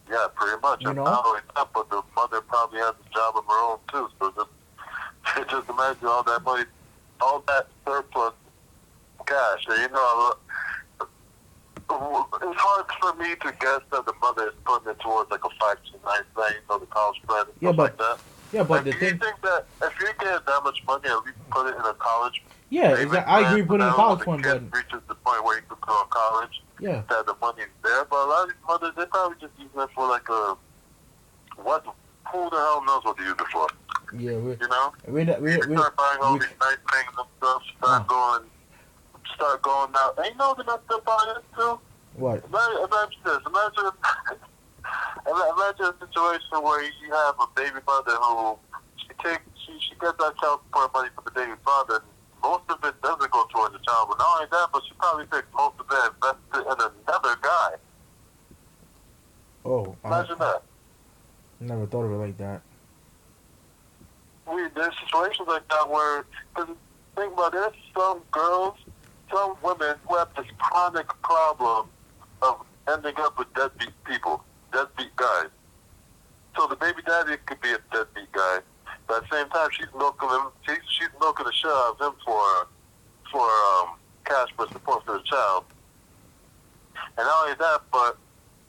Yeah, pretty much. And not only that, but the mother probably has a job of her own too. So just imagine all that money, all that surplus cash. It's hard for me to guess that the mother is putting it towards like a 529 thing, the college plan and stuff like that. Yeah, but do you think that if you get that much money, at least put it in a college? Yeah, exactly. I agree. Put it in a college fund, but reaches the point where you could go to college. Yeah, that the money's there, but a lot of these mothers, they probably just use it for like a who the hell knows what to use it for? Yeah, we start buying all these nice things and stuff. Start going out. And they're not still buying it too. What? Imagine this. Imagine a situation where you have a baby mother who she gets that child support money from the baby father. Most of it doesn't go towards the child, but not only that, but she probably takes most of it and invests it in another guy. Oh, imagine that. Never thought of it like that. There's situations like that where, because think about it, there's some girls, some women who have this chronic problem of ending up with deadbeat people, deadbeat guys. So the baby daddy could be a deadbeat guy, but at the same time, she's milking him. She's milking the shit out of him for cash for support for the child. And not only that, but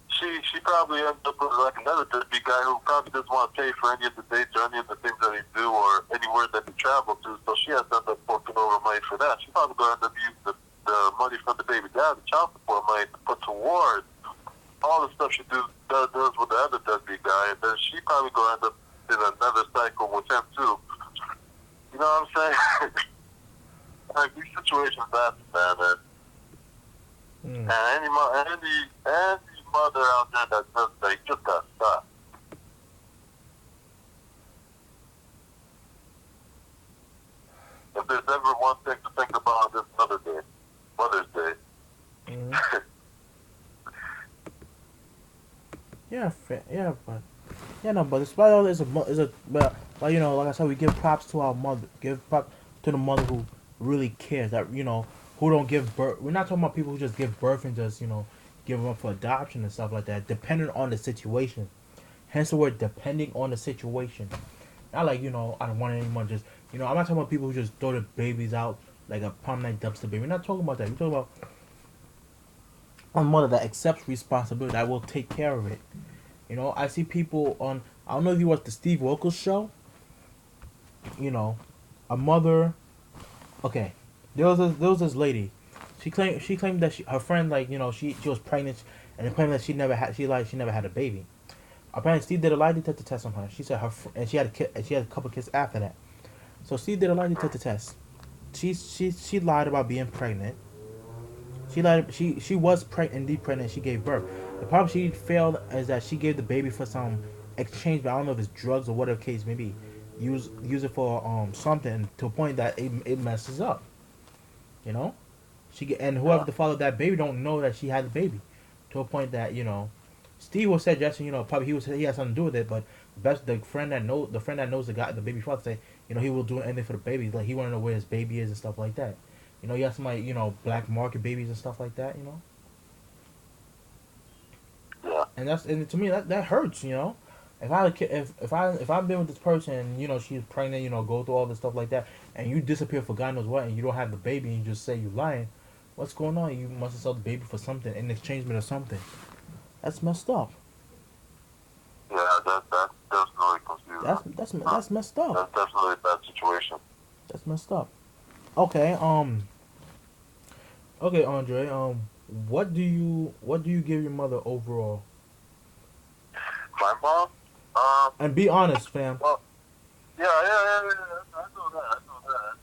she probably ends up with like another deadbeat guy who probably doesn't want to pay for any of the dates or any of the things that he do or anywhere that he travel to. So she has to end up forking over money for that. She's probably going to end up using the money from the baby dad, the child support money, to put towards all the stuff she does with the other deadbeat guy, and then she probably going to end up in another cycle with him too. You know what I'm saying? Like these situations happen, man. And any mother out there that does that, you just gotta stop. If there's ever one thing to think about on this Mother's Day. Mm-hmm. But despite all this, but you know, like I said, we give props to our mother, give props to the mother who really cares. That who don't give birth. We're not talking about people who just give birth and just give them up for adoption and stuff like that, depending on the situation. Hence the word depending on the situation. Not like I don't want anyone just I'm not talking about people who just throw the babies out like a prom night dumpster baby. We're not talking about that. We're talking about a mother that accepts responsibility, that will take care of it. I see people on. I don't know if you watched the Steve Wilkos show. A mother. Okay, there was this lady. She claimed that her friend she was pregnant and claimed that she never had a baby. Apparently, Steve did a lie detector test on her. She said and she had a kid, and she had a couple kids after that. So Steve did a lie detector test. She lied about being pregnant. She lied. She was indeed pregnant. She gave birth. The problem she failed is that she gave the baby for some exchange, but I don't know if it's drugs or whatever case maybe. Use it for something to a point that it messes up. And whoever the father of that baby don't know that she had the baby, to a point that Steve was suggesting probably he had something to do with it, but the friend that knows the baby father say he will do anything for the baby, like he want to know where his baby is and stuff like that. He has some black market babies and stuff like that. Yeah. And to me that hurts. If I've been with this person and she's pregnant, go through all this stuff like that, and you disappear for God knows what, and you don't have the baby, and you just say you're lying, what's going on? You must have sold the baby for something in exchange or something. That's messed up. Yeah, that's definitely confusing. That's messed up. That's definitely a bad situation. That's messed up. Okay, Andre, what do you give your mother overall? My mom. And be honest, fam. Well, yeah. I know that.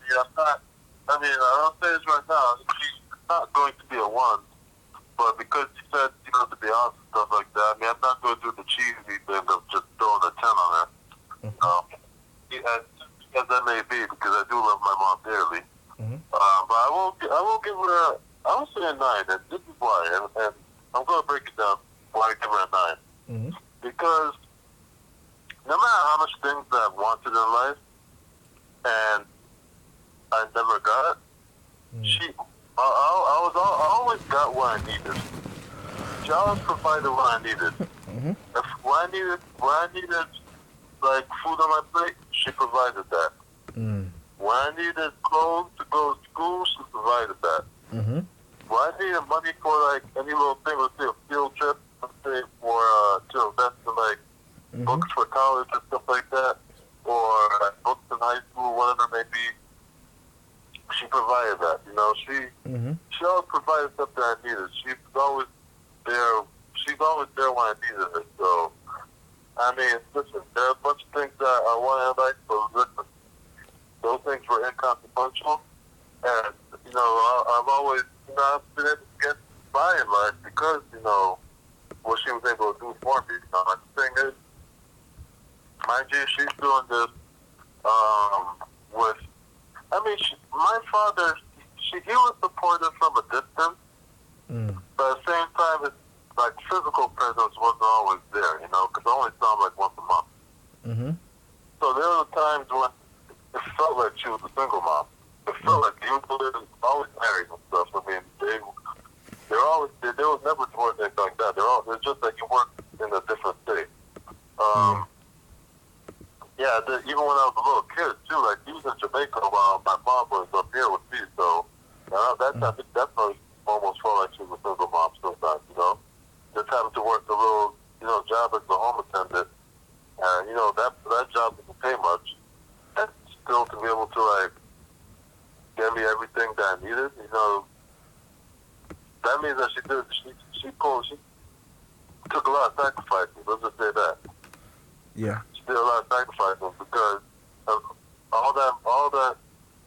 Yeah, I'm not. I mean, I'll say this right now. She's not going to be a one, but because you said to be honest and stuff like that. I mean, I'm not going to do the cheesy thing of just throwing a 10 on her. As that may be, because I do love my mom dearly. Mm-hmm. But I won't give her. I will say a 9, and this is why. And I'm going to break it down why I give her a 9. Mm-hmm. Because no matter how much things that I've wanted in life, and I never got, I always got what I needed. She always provided what I needed. Mm-hmm. If when I needed like food on my plate, she provided that. Mm. When I needed clothes to go to school, she provided that. Mm-hmm. When I needed money for like any little thing, let's say a field trip, let's say for to invest in like books for college and stuff like that, or like books in high school, whatever it may be, she provided that. She always provided something I needed. She's always there. She's always there when I needed her. So, I mean, listen, there are a bunch of things that I want in life, but listen, those things were inconsequential, and I've always I've been able to get by in life because what she was able to do for me. The thing is, mind you, she's doing this with. I mean, my father, he was supportive from a distance, but at the same time, it's like physical presence wasn't always there, because I only saw him like once a month. Mm-hmm. So there were times when it felt like there was never divorce or anything like that. It's just that you work in a different state. Yeah. Yeah, even when I was a little kid too, like he was in Jamaica while my mom was up here with me. So that Mm. I think that's how almost felt like she was a single mom sometimes. Just having to work a little job as a home attendant, and that job didn't pay much, and still to be able to like give me everything that I needed. That means that she took a lot of sacrifices. Let's just say that. Yeah. She did a lot of sacrifices because of all that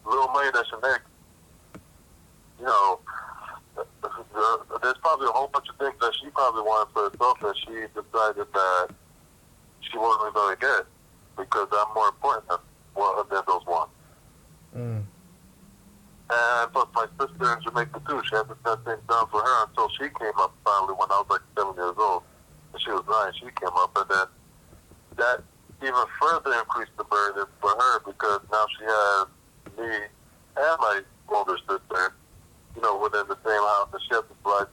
little money that she makes. You know, there's probably a whole bunch of things that she probably wanted for herself that she decided that she wasn't going to get because I'm more important than those wants. Mm. And plus my sister in Jamaica too, she had the same thing done for her until she came up finally when I was like 7 years old. And she was 9, she came up, and then that even further increased the burden for her because now she has me and my older sister, within the same house, and she has to provide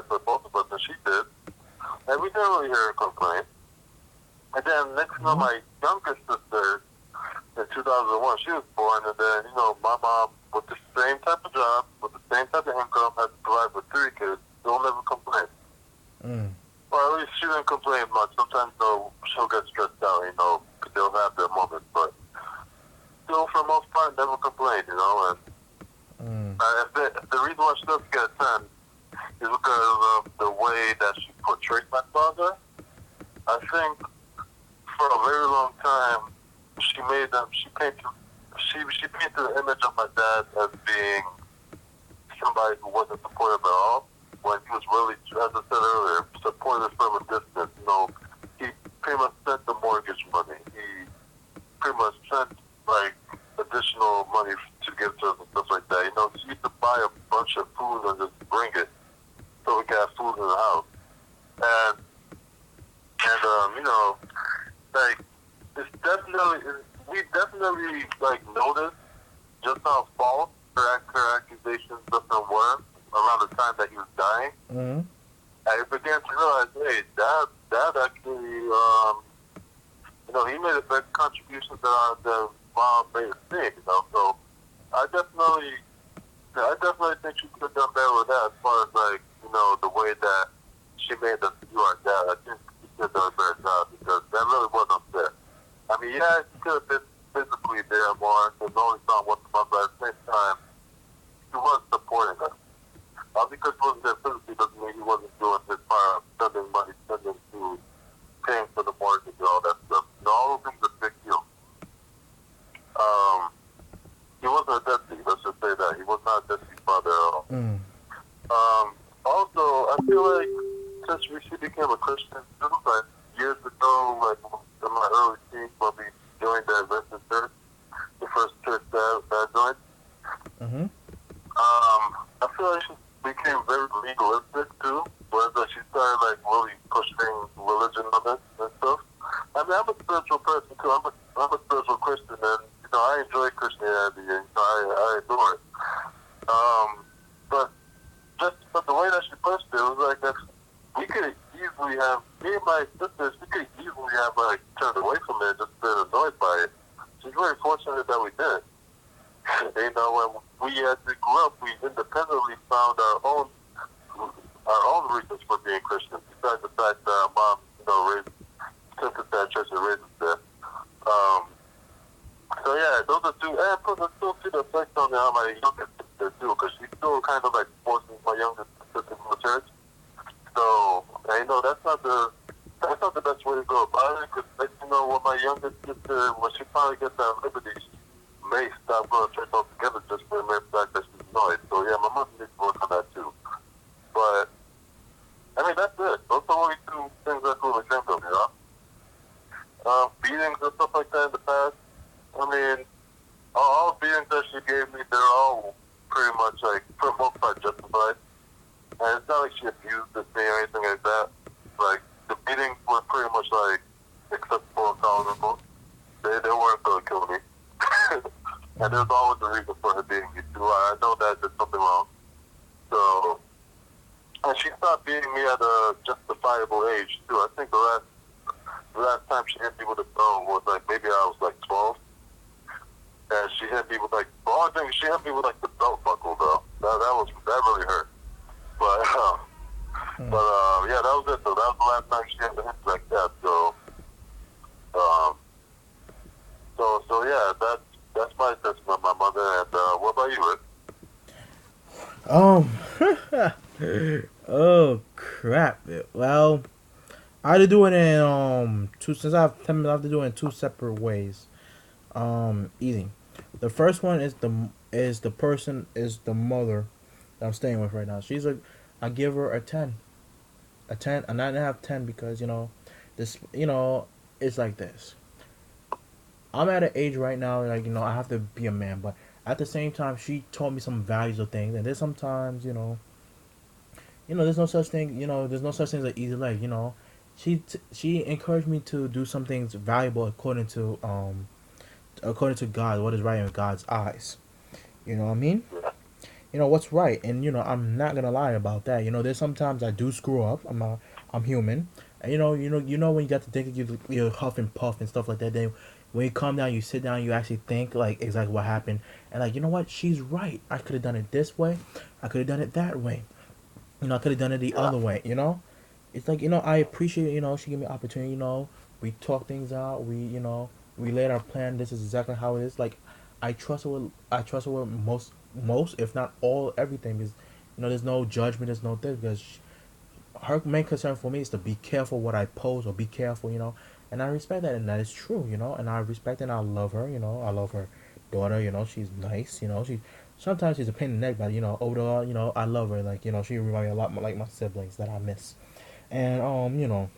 for both of us, and she did. And we didn't really hear her complain. And then next thing, my youngest sister in 2001, she was born, and then my mom with the same type of job, with the same type of income, had to provide for 3 kids. She'll never complain. Mm. Or at least she didn't complain much. Sometimes she'll get stressed out, because they'll have their moments, but still, for the most part, never complained, and Mm. the reason why she doesn't get attend is because of the way that she portrayed my father. I think for a very long time she painted the image of my dad as being somebody who wasn't supportive at all, when he was really, as I said earlier, supportive from a distance. He pretty much sent the mortgage money. He pretty much sent like additional money to give to us and stuff like that. He used to buy a bunch of food and just bring it so we could have food in the house. And like we definitely like noticed just how false her accusations of him were around the time that he was dying. Mm. I began to realize, hey, Dad actually, he made a big contribution that the mom made a thing, So I definitely think she could have done better with that as far as like, the way that she made us view our dad. I think she could have done a better job because that really wasn't fair. I mean, yeah, she could have been physically there more because only saw once a month, but at the same time, he was supporting us. Because he wasn't there physically doesn't mean he wasn't doing his part of sending money, sending food, paying for the mortgage and all that stuff. All those things are a big deal. He wasn't a deadbeat, let's just say that. He was not a deadbeat father at all. Mm. Also, I feel like since she became a Christian, this was like years ago, like in my early teens when we joined the Adventist church, the first church that I joined. Mm-hmm. I feel like she became very legalistic too, whereas she started like really pushing religion on it and stuff. I mean, I'm a spiritual person too. I'm a spiritual Christian, and I enjoy Christianity, and I adore it. But the way that she pushed it was like that we could easily have me and my sisters. We could easily have like turned away from it, and just been annoyed by it. She's very fortunate that we did. When we actually grew up, we independently found our own reasons for being Christian, besides the fact that our mom, took us to that church and raised us there. So yeah, those are two. And plus, I still see the effect on my youngest sister too, because she's still kind of like forcing my youngest sister to go to church. So, that's not the best way to go about it. Because when my youngest sister, when she finally gets that liberty, she may stop going to church altogether just for the mere fact that she's annoyed. So yeah, my mother needs to work on that too. But I mean, that's it. Those are only two things I could think of, beatings and stuff like that in the past. I mean, all beatings that she gave me, they're all pretty much like, for the most part, justified. And it's not like she abused me or anything like that. Like, the beatings were pretty much like acceptable and tolerable. They weren't going to kill me. And there's always a reason for her beating me too. I know that there's something wrong. So, And she stopped beating me at a justifiable age too. I think the last time she hit me with a belt was like maybe I was like 12, and she hit me with like the only thing she hit me with like the belt buckle though. That really hurt. But Mm. yeah, that was it. So that was the last time she had to hit me like that. Um, so yeah, that's my mother. And what about you, Rick? Um. Oh crap! Well, I had to do it in two. Since I have 10 minutes, I have to do it in two separate ways. Easy. The first one is the person is the mother that I'm staying with right now. I give her a 10, a 9.5, 10 because this it's like this. I'm at an age right now like I have to be a man, but at the same time she taught me some values of things, and there's sometimes there's no such thing there's no such thing as an easy life. She encouraged me to do some things valuable according to God, what is right in God's eyes. You know what I mean? Yeah, What's right, and I'm not gonna lie about that. There's sometimes I do screw up. I'm human, and when you got to think you huff and puff and stuff like that. Then when you calm down, you sit down, you actually think like exactly what happened, and like what, she's right. I could have done it this way. I could have done it that way. I could have done it the yeah, other way. It's like I appreciate she gave me opportunity. We talk things out. We laid our plan. This is exactly how it is. Like I trust her with most if not all everything because there's no judgment. There's no thing because her main concern for me is to be careful what I post or be careful. And I respect that and that is true. And I respect and I love her. I love her daughter. She's nice. She sometimes she's a pain in the neck, but overall, I love her. Like she reminds me a lot more like my siblings that I miss. And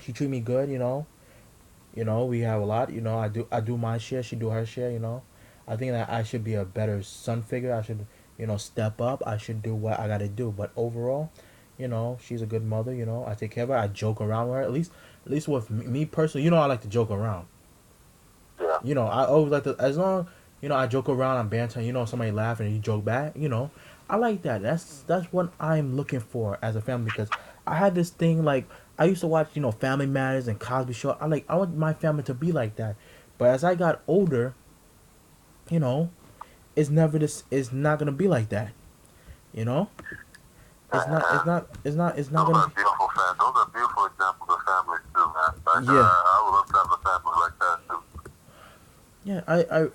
she treat me good. We have a lot. I do my share. She do her share. I think that I should be a better son figure. I should step up. I should do what I gotta do. But overall, she's a good mother. I take care of her. I joke around with her. At least with me personally, I like to joke around. yeah. I always like to, as long I joke around, I'm bantering. Somebody laughing and you joke back. I like that. That's what I'm looking for as a family because I had this thing like I used to watch Family Matters and Cosby Show. I want my family to be like that, but as I got older, you know, it's not gonna be like that. You know, it's not. It's And not. It's not. It's not those gonna. are beautiful fans. Those are beautiful examples of families too, man. Like Yeah. I would love to have a family like that too. Yeah.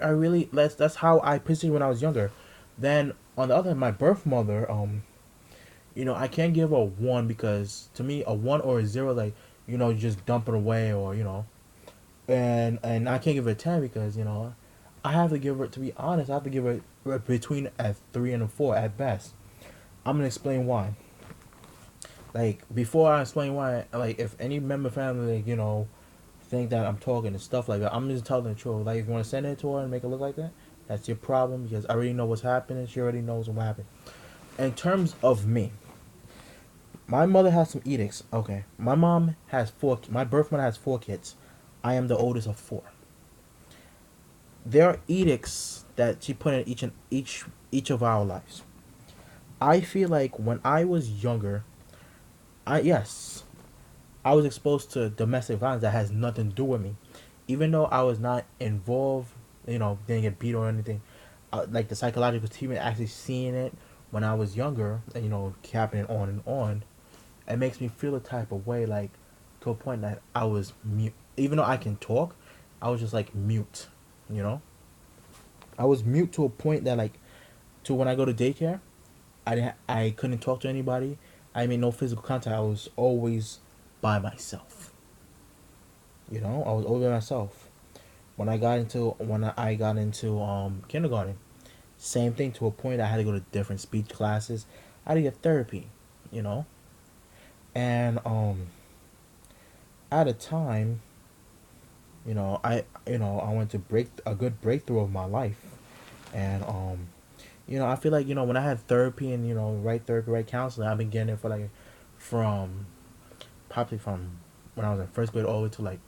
I really. That's how I pictured when I was younger. Then on the other hand, my birth mother. I can't give a one because to me a one or a zero like you just dump it away or and I can't give it a 10 because I have to give her, to be honest, I have to give her between a 3 and a 4 at best. I'm gonna explain why. Like before I explain why, like if any member family think that I'm talking and stuff like that, I'm just telling the truth. Like if you want to send it to her and make it look like that, that's your problem because I already know what's happening. She already knows what happened. In terms of me, my mother has some edicts. Okay, my mom has four. My birth mother has 4 kids. I am the oldest of 4. There are edicts that she put in each of our lives. I feel like when I was younger, I yes, I was exposed to domestic violence that has nothing to do with me, even though I was not involved. Didn't get beat or anything. Like the psychological treatment, actually seeing it when I was younger, and happening on and on, it makes me feel a type of way, like to a point that I was mute. Even though I can talk, I was just like mute. You know, I was mute to a point that like to when I go to daycare, I couldn't talk to anybody. I made no physical contact. I was always by myself. I was always by myself. When I got into kindergarten, same thing to a point I had to go to different speech classes. I had to get therapy, you know. And at a time, I went to break a good breakthrough of my life. And I feel like when I had therapy and right therapy, right counseling, I've been getting it for like from probably from when I was in first grade all the way to like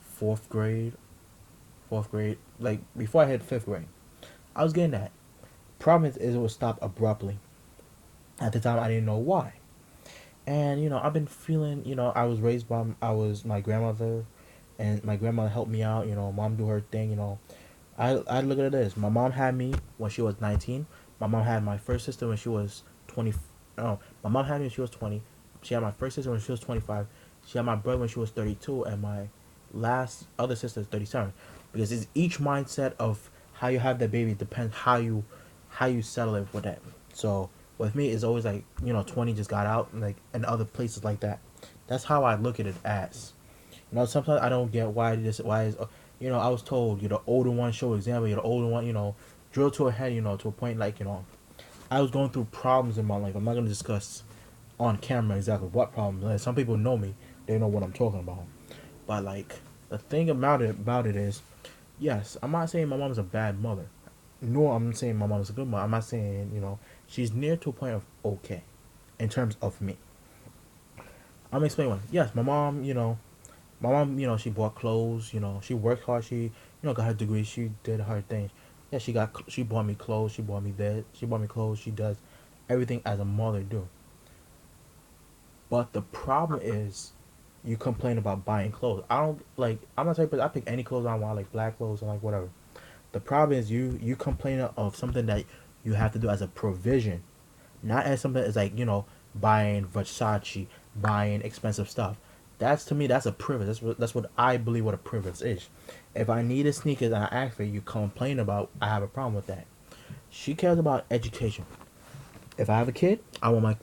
fourth grade, like before I hit fifth grade. I was getting that. Problem is it would stop abruptly. At the time, I didn't know why. And I've been feeling, I was raised by I was my grandmother, and my grandmother helped me out. Mom do her thing. I look at it this. My mom had me when she was 19. My mom had my first sister when she was 20. No, my mom had me when she was 20. She had my first sister when she was 25. She had my brother when she was 32, and my last other sister is 37. Because it's each mindset of how you have that baby depends how you settle it with that. So with me, it's always like 20 just got out, and like in other places like that. That's how I look at it as. Sometimes I don't get why is I was told you're the older one, show example, you're the older one, drill to a head, to a point like I was going through problems in my life. I'm not gonna discuss on camera exactly what problems. Like, some people know me, they know what I'm talking about. But like the thing about it is, yes, I'm not saying my mom's a bad mother. Nor I'm saying my mom's a good mother. I'm not saying she's near to a point of okay, in terms of me. I'm gonna explain one. Yes, my mom, she bought clothes. She worked hard. She, got her degree. She did her thing. Yeah, she bought me clothes. She bought me that. She bought me clothes. She does everything as a mother do. But the problem is, you complain about buying clothes. I don't like. I'm not type of. I pick any clothes I want, like black clothes and like whatever. The problem is you complain of something that you have to do as a provision, not as something that's like buying Versace, buying expensive stuff. That's to me that's a privilege. That's what I believe what a privilege is. If I need a sneakers and I ask for it, you complain about. I have a problem with that. She cares about education. If I have a kid, I want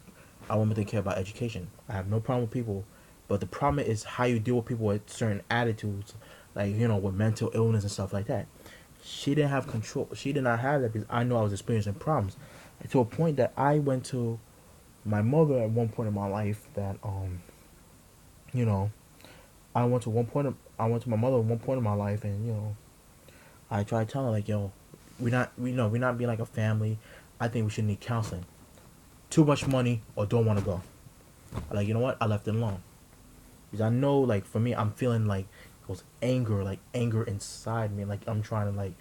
them to care about education. I have no problem with people, but the problem is how you deal with people with certain attitudes, like with mental illness and stuff like that. She didn't have control. She did not have that because I know I was experiencing problems, to a point that I went to my mother at one point in my life that you know I went to my mother at one point in my life, and I tried telling her like, yo, we're not being like a family. I think we should need counseling. Too much money or don't want to go. Like, you know what? I left it alone because I know, like, for me, I'm feeling like it was anger, like anger inside me. Like I'm trying to like,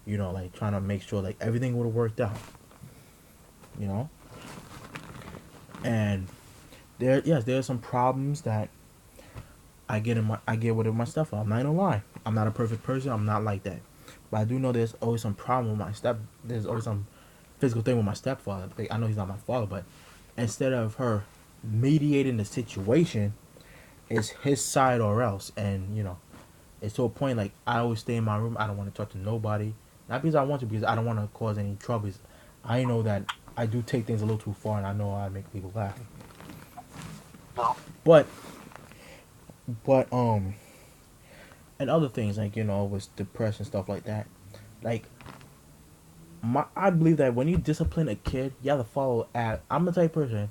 like trying to make sure like everything would have worked out. You know, and there are some problems that I get with my stuff. I'm not gonna lie. I'm not a perfect person. I'm not like that. But I do know there's always some problem with my step. There's always some physical thing with my stepfather. Like, I know he's not my father, but instead of her mediating the situation, it's his side or else. And it's to a point like I always stay in my room. I don't want to talk to nobody. Not because I want to, because I don't want to cause any troubles. I know that I do take things a little too far, and I know I make people laugh. No. But and other things like with depression stuff like that. Like I believe that when you discipline a kid, you have to follow. I'm the type of person.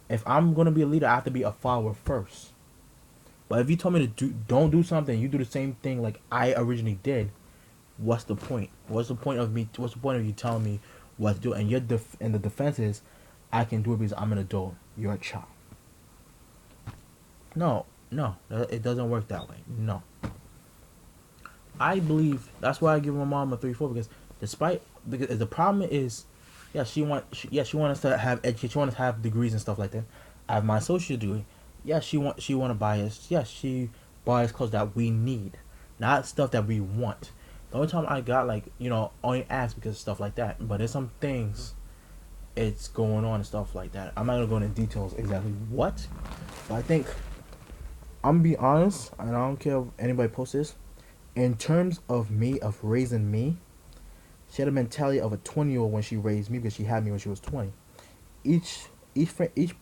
If I'm gonna be a leader, I have to be a follower first. But if you told me to don't do something, you do the same thing like I originally did. What's the point? What's the point of me? What's the point of you telling me what to do? And and the defense is, I can do it because I'm an adult. You're a child. No, no, it doesn't work that way. No, I believe that's why I give my mom a 3-4 because because the problem is, yeah, she want us to have education, she want us to have degrees and stuff like that. I have my associate degree. Yeah, she want to buy us. Yeah, she buys clothes that we need, not stuff that we want. The only time I got like only asked because of stuff like that. But there's some things it's going on and stuff like that. I'm not gonna go into details exactly what, but I think I'm gonna be honest, and I don't care if anybody posts this. In terms of me, of raising me, she had a mentality of a 20-year-old when she raised me because she had me when she was 20. Each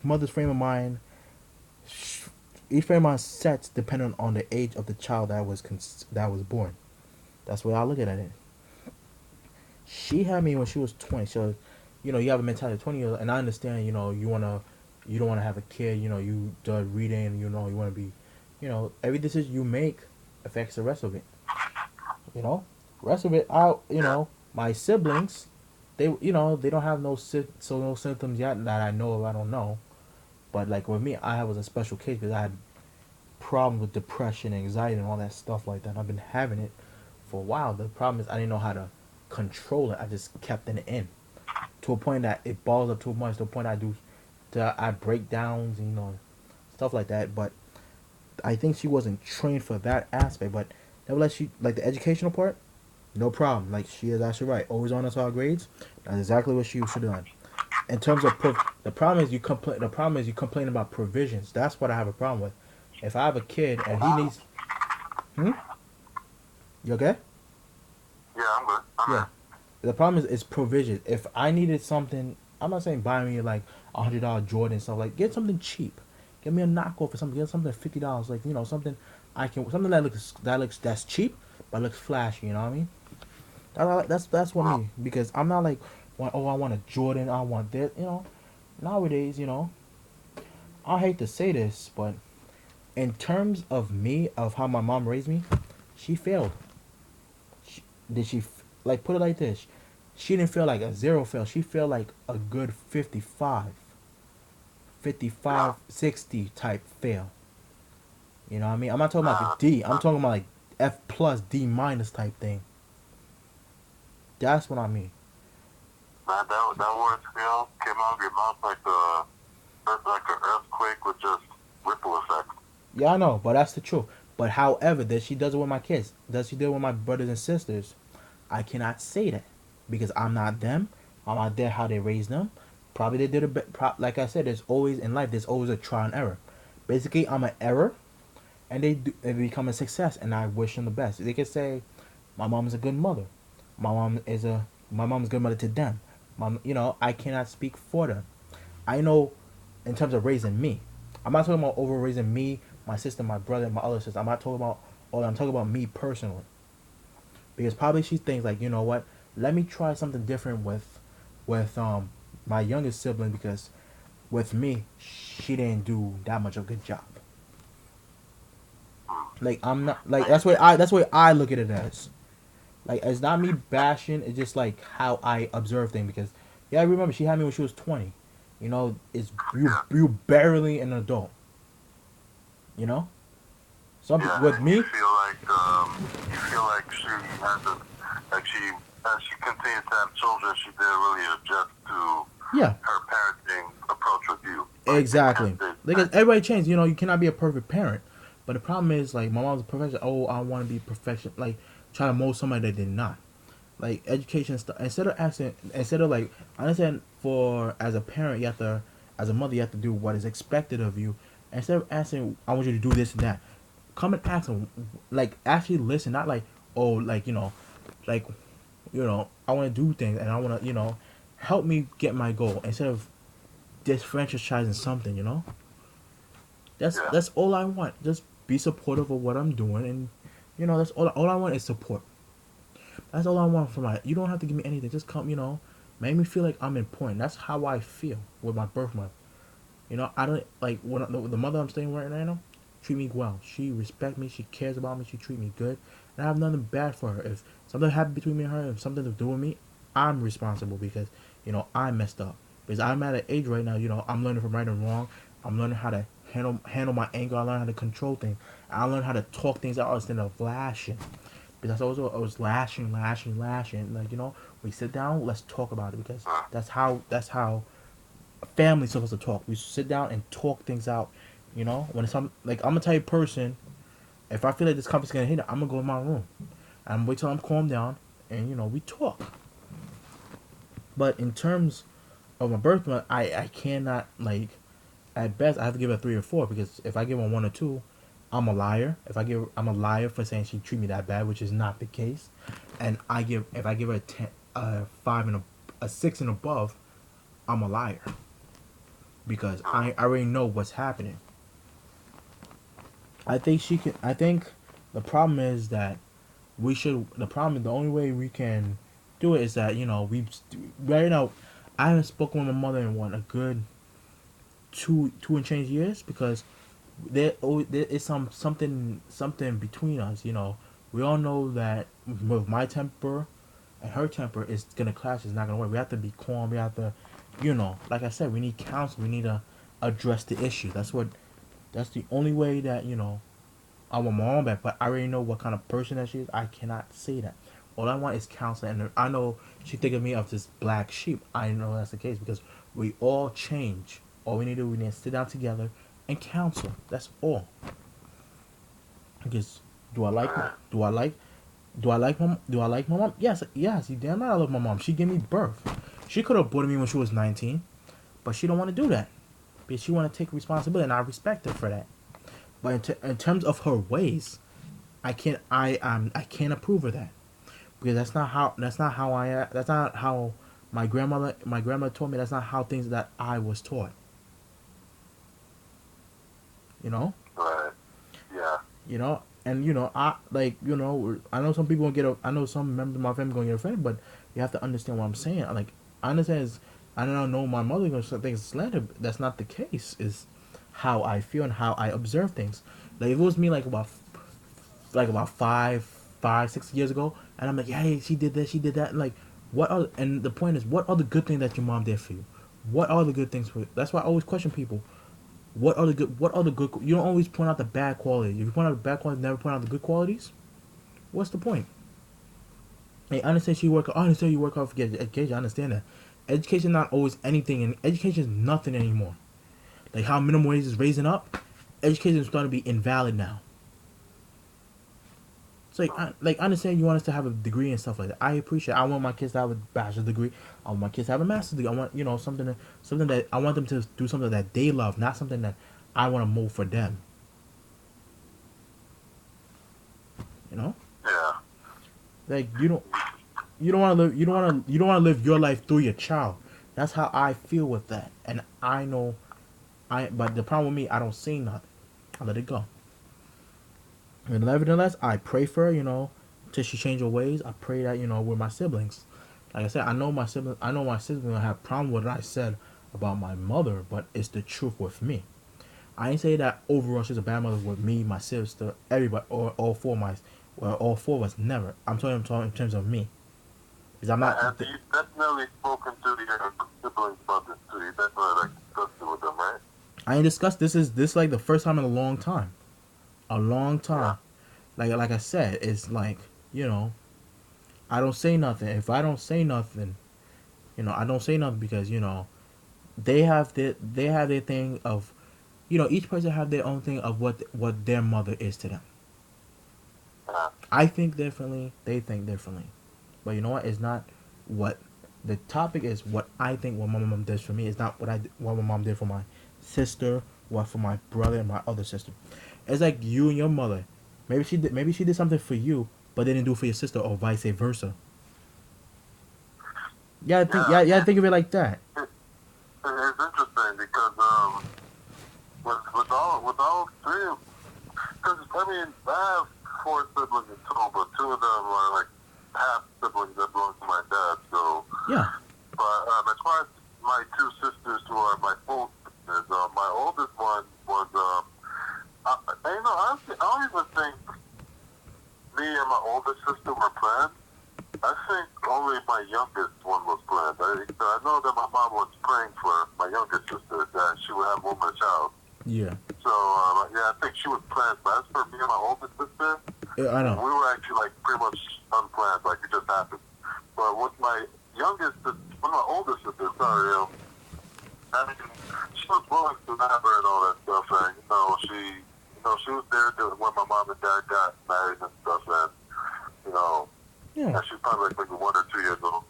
mother's frame of mind, each frame of mind sets depending on the age of the child that was born. That's the way I look at it. She had me when she was 20, so you have a mentality of 20 years, and I understand. You don't wanna have a kid. You done reading. You wanna be, every decision you make affects the rest of it. You know, rest of it, my siblings, they don't have no symptoms yet that I know of. I don't know, but like with me, I was a special case because I had problems with depression, anxiety, and all that stuff like that. I've been having it for a while. The problem is I didn't know how to control it. I just kept it in to a point that it balls up too much. To a point I break downs. stuff like that. But I think she wasn't trained for that aspect. But nevertheless, she like the educational part, no problem. Like she is actually right. Always on us all grades. That's exactly what she should have done. In terms of the problem is you complain. The problem is you complain about provisions. That's what I have a problem with. If I have a kid and he needs, hmm, you okay? Yeah, I'm good. I'm Yeah. here. The problem is provision. If I needed something, I'm not saying buy me like $100 Jordan stuff. Like get something cheap. Get me a knockoff or something. Get something $50. Like something I can something that looks that's cheap but looks flashy. You know what I mean? That's what me because I'm not like oh I want a Jordan. I want this. Nowadays I hate to say this but in terms of me of how my mom raised me, she failed. She, did she like put it like this? She didn't feel like a zero fail. She felt like a good 55, Yeah. 55, 60 type fail. You know what I mean? I'm not talking about the Nah, D. I'm nah, talking about like F plus D minus type thing. That's what I mean. that word skill came out of your mouth like an earthquake with just ripple effect. Yeah, I know, but that's the truth. But however, that she does it with my kids, does she do it with my brothers and sisters? I cannot say that because I'm not them. I'm not there how they raised them. Probably they did a bit. Like I said, there's always in life. There's always a trial and error. Basically, I'm an error, and they become a success, and I wish them the best. They can say, my mom is a good mother. My mom is a good mother to them. I cannot speak for them. I know, in terms of raising me. I'm not talking about over raising me, my sister, my brother, and my other sister. I'm not talking about. Oh, I'm talking about me personally. Because probably she thinks like, you know what? Let me try something different with my youngest sibling because with me, she didn't do that much of a good job. Like I'm not like that's why I look at it as. Like it's not me bashing, it's just like how I observe things because yeah, I remember she had me when she was 20. It's Yeah, you barely an adult, you know? Some yeah, with and you me, feel like she has a like she as she continues to have children, she didn't really adjust to yeah, her parenting approach with you. Like they exactly. kept it. Because everybody changed. You cannot be a perfect parent. But the problem is, like, my mom's a perfection. Oh, I want to be perfection. Like, trying to mold somebody that did not. Like, education stuff. Instead of, like, I understand as a parent, as a mother, you have to do what is expected of you. Instead of asking, I want you to do this and that, come and ask them. Like, actually listen. Not like, oh, like, I want to do things and I want to, help me get my goal. Instead of disfranchising something, That's Yeah, that's all I want. Just be supportive of what I'm doing, and that's all I want is support. That's all I want from my. You don't have to give me anything. Just come, make me feel like I'm important. That's how I feel with my birth month. I don't like when the mother I'm staying with right now. Treat me well. She respect me. She cares about me. She treat me good, and I have nothing bad for her. If something happened between me and her, if something to do with me, I'm responsible because I messed up. Because I'm at an age right now. I'm learning from right and wrong. I'm learning how to handle my anger. I learn how to control things. I learn how to talk things out instead of lashing. Because I was lashing, lashing, lashing. Like we sit down, let's talk about it because that's how family's supposed to talk. We sit down and talk things out. When it's like I'm a type of person. If I feel like this conference is gonna hit, I'm gonna go in my room. I'm wait till I'm calmed down, and we talk. But in terms of my birth month, I cannot like. At best, I have to give it a 3 or 4 because if I give her 1 or 2, I'm a liar. I'm a liar for saying she treat me that bad, which is not the case. And if I give her a 5 and a 6 and above, I'm a liar because I already know what's happening. I think she can. I think the problem is that we should. The problem. The only way we can do it is that we right now. I haven't spoken with my mother in a good two and change years because there is something between us. We all know that with my temper and her temper, it's gonna clash. It's not gonna work. We have to be calm. We have to, like I said, we need counsel. We need to address the issue. That's the only way that I want my mom back. But I already know what kind of person that she is. I cannot say that. All I want is counsel, and I know she think of me of this black sheep. I know that's the case because we all change. All we need to do, we need to sit down together and counsel. That's all. Because do I like do I like do I like my mom? Yes, yes. You damn right I love my mom. She gave me birth. She could have aborted me when she was 19, but she don't want to do that because she want to take responsibility, and I respect her for that. But in terms of her ways, I can't approve of that because that's not how that's not how my grandmother told me. That's not how things that I was taught. You know. Right. Yeah. You know, and I like I know some people gonna I know some members of my family gonna get offended, but you have to understand what I'm saying. Like I understand is I don't know my mother gonna think it's slander. But that's not the case. Is how I feel and how I observe things. Like if it was me like about 6 years ago, and I'm like, yeah, hey, she did this, she did that. And like, what are and the point is, what are the good things that your mom did for you? What are the good things for you? That's why I always question people. What are the good? What are the good? You don't always point out the bad qualities. If you point out the bad qualities, never point out the good qualities. What's the point? Hey, I understand she work. I understand you work hard for education. I understand that. Education not always anything, and education is nothing anymore. Like how minimum wage is raising up, education is starting to be invalid now. It's like I understand you want us to have a degree and stuff like that. I appreciate. I want my kids to have a bachelor's degree. I want my kids to have a master's degree. I want something that I want them to do something that they love, not something that I want to mold for them. You know, Yeah. like you don't want to live you don't want to live your life through your child. That's how I feel with that, and I know but the problem with me, I don't say nothing. I let it go. And nevertheless, I pray for her, till she change her ways. I pray that, with my siblings. Like I said, I know my siblings will have problem with what I said about my mother, but it's the truth with me. I ain't say that overall she's a bad mother with me, my sister, everybody, or all four of us. Never. I'm talking in terms of me. Because I'm not. And you definitely spoken to your siblings about this too. You definitely like discussed it with them, right? I ain't discussed this like the first time in a long time. A long Yeah. time. Like I said, it's like, I don't say nothing. If I don't say nothing, I don't say nothing because, they have their thing of, each person have their own thing of what their mother is to them. Yeah. I think differently, they think differently. But you know what? It's not what the topic is what I think what my mom does for me. It's not what my mom did for my sister, what for my brother and my other sister. It's like you and your mother. Maybe she did something for you, but didn't do it for your sister, or vice versa. Yeah. Yeah, think of it like that. It's interesting because with all three, because I mean I have four siblings in total, but two of them are like half siblings that belong to my dad. So, Yeah. but as far as my two sisters who are my full sisters, my oldest one was honestly, I don't even think me and my oldest sister were planned. I think only my youngest one was planned. I know that my mom was praying for my youngest sister that she would have one more child. Yeah. So, yeah, I think she was planned. But as for me and my oldest sister, Yeah, I know. we were actually like pretty much unplanned, like it just happened. But with my with my oldest sister, sorry, I mean, she was willing to have her and all that stuff, and she was there when my mom and dad got married and stuff, and Yeah. and she's probably like maybe 1 or 2 years old.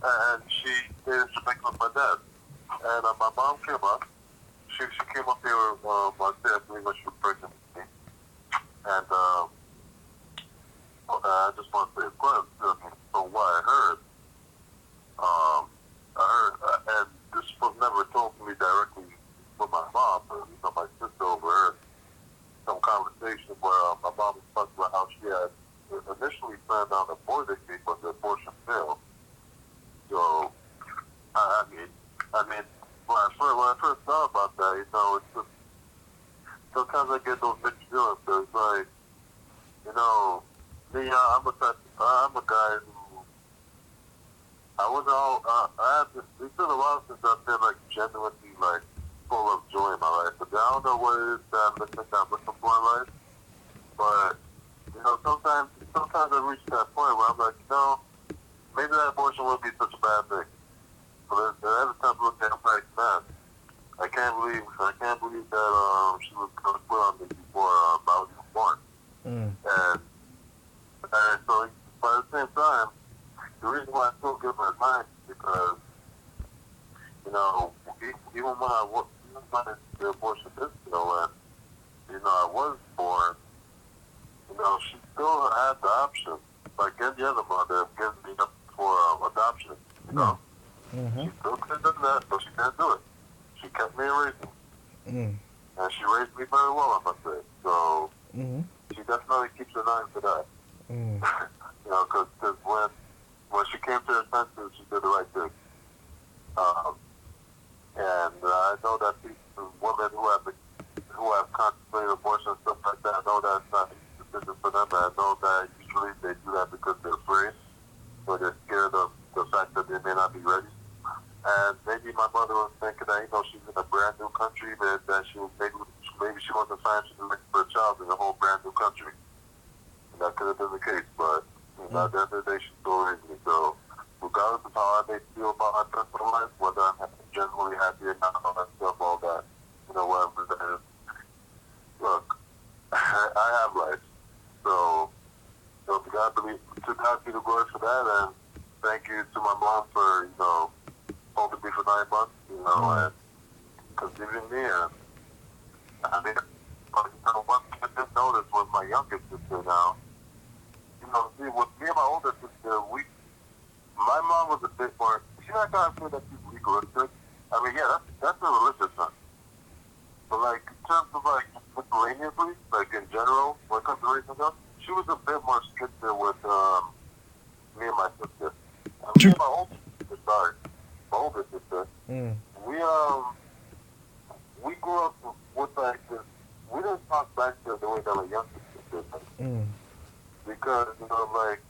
And she stayed in Jamaica with my dad. And my mom came up. She came up here one day, I believe, when she was pregnant with me. And I just want to say a quick so what I heard, and this was never told to me directly from my mom, but my sister overheard some conversation where my mom was talking about how she had initially planned on aborting me, but the abortion failed. So, I mean, when I first thought about that, it's just sometimes I get those mixed feelings. So it's like, me, I'm a guy who I wasn't all. I have this. It's been a while since I've been like genuinely like full of joy in my life. But I don't know what it is that I'm looking for in life. But sometimes I reach that point where I'm like, maybe that abortion wouldn't be such a bad thing. But every time I look at it, I'm like, man, I can't believe that she was gonna put on me before I was even born. Mm. And so, but at the same time, the reason why I still give her time is because, even when even when the abortion is still, and I was born, she still had the option, like any other mother, of giving me up for adoption. You Yeah. know, Mm-hmm. she still could have done that, but she didn't do it. She kept me and raised me, Mm. and she raised me very well, I must say. So Mm-hmm. she definitely keeps an eye for that. Mm. Because when she came to her senses, she did the right thing. Um, and I know that women who have contemplated abortion and stuff like that, I know that's not an easy decision for them. And I know that usually they do that because they're afraid or they're scared of the fact that they may not be ready. And maybe my mother was thinking that she's in a brand new country, that she was maybe she wasn't financially looking for a child in a whole brand new country. And that could have been the case, but Mm. at the end of the day, she still raised me. So regardless of how I may feel about my personal life, whether I'm genuinely happy or not, all that stuff, all that, whatever that is, look, I have life. So, to God be the glory for that, and thank you to my mom for, holding me for 9 months, Mm. and conceiving me, and I mean, but, one thing I did notice was my youngest sister now. See, with me and my older sister, my mom was a bit more. She's not gonna say that she's legalistic. I mean, yeah, that's a religious son. But like in terms of like miscellaneously, like in general, when it comes to raising us, she was a bit more stricter with me and my sister. Me and my older sister, sorry, my older sister, Mm. we we grew up with like this. We didn't talk back to the way that my younger sister did, Mm. because like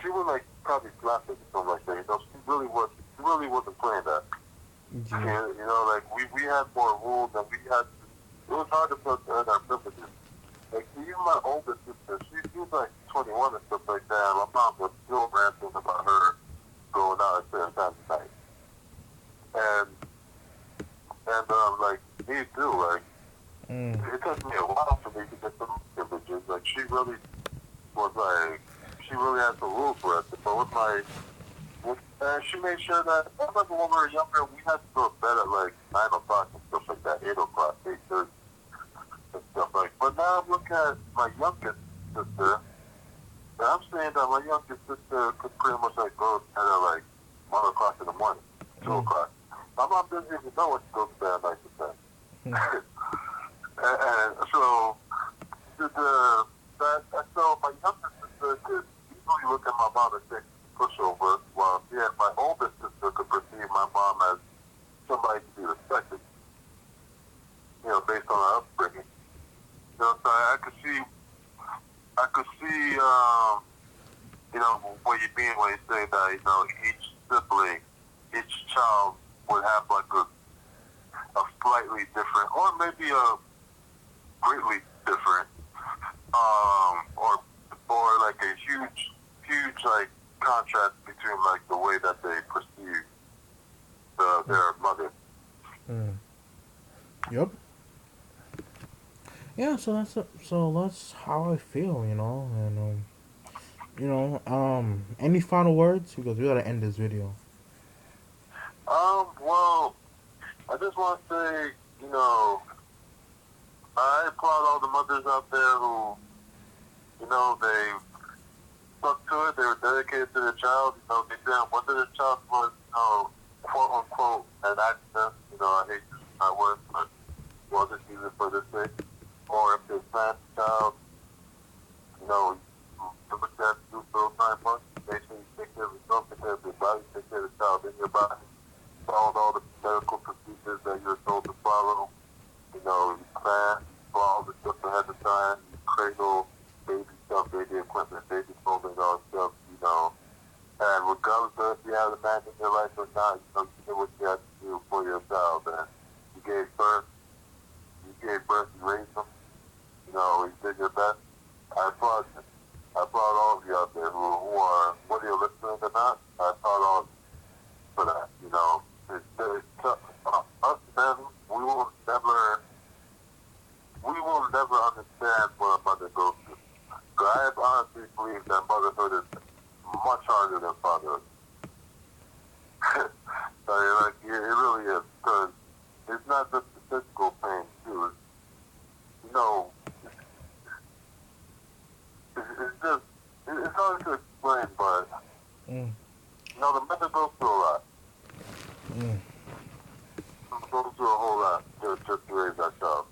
she would like probably slap it or something like that. She really wasn't playing that. Yeah. And, like we had more rules and it was hard for us to earn our privileges. Like even my older sister, she was like 21 and stuff like that. And my mom was still ranting about her going out at certain times of night. And like me too. Like Mm. it took me a while for me to get some privileges. Like she really had some rules for us. But with my and she made sure that I remember when we were younger, we had to go to bed at like 9 o'clock and stuff like that, 8 o'clock, 8:30 and stuff like. But now I'm looking at my youngest sister, and I'm saying that my youngest sister could pretty much like go to bed at like 1 o'clock in the morning, two Mm. o'clock. My mom doesn't even know when she goes to bed at night sometimes. Mm. And so so my younger sister could easily look at my mom and think pushover, while my older sister could perceive my mom as somebody to be respected, based on her upbringing. So I could see, what you mean when you say that, each sibling, each child would have like a slightly different, or maybe a greatly different, or like a huge like contrast between like the way that they perceive their mother. Mm. Yep. Yeah. So that's how I feel, and any final words because we gotta end this video. Well, I just want to say, I applaud all the mothers out there who, they stuck to it. They were dedicated to their child. They didn't. Whether the child was, quote unquote, an accident. I hate to use that word, but we'll just use it for this sake. Or if they planned the child, you look at those 9 months. Make sure you take care of yourself, take care of your body, take care of the child in your body. Follow all the medical procedures that you're told to follow. You plan, you all the stuff ahead of time, you cradle baby stuff, baby equipment, baby clothing, all stuff, And regardless of if you have a man in your life or not, you did what you had to do for your child. And you gave birth, you raised them, you did your best. I applaud you. I applaud all of you out there who are, whether you're listening or not, I applaud all of you for that. It's us men never understand what a mother goes through. 'Cause I honestly believe that motherhood is much harder than fatherhood. So, like, it really is. Because it's not just the physical pain, too. You know, it's just, it's hard to explain, but, Mm. the mother goes through a lot. Mm. Goes through a whole lot just to raise that child.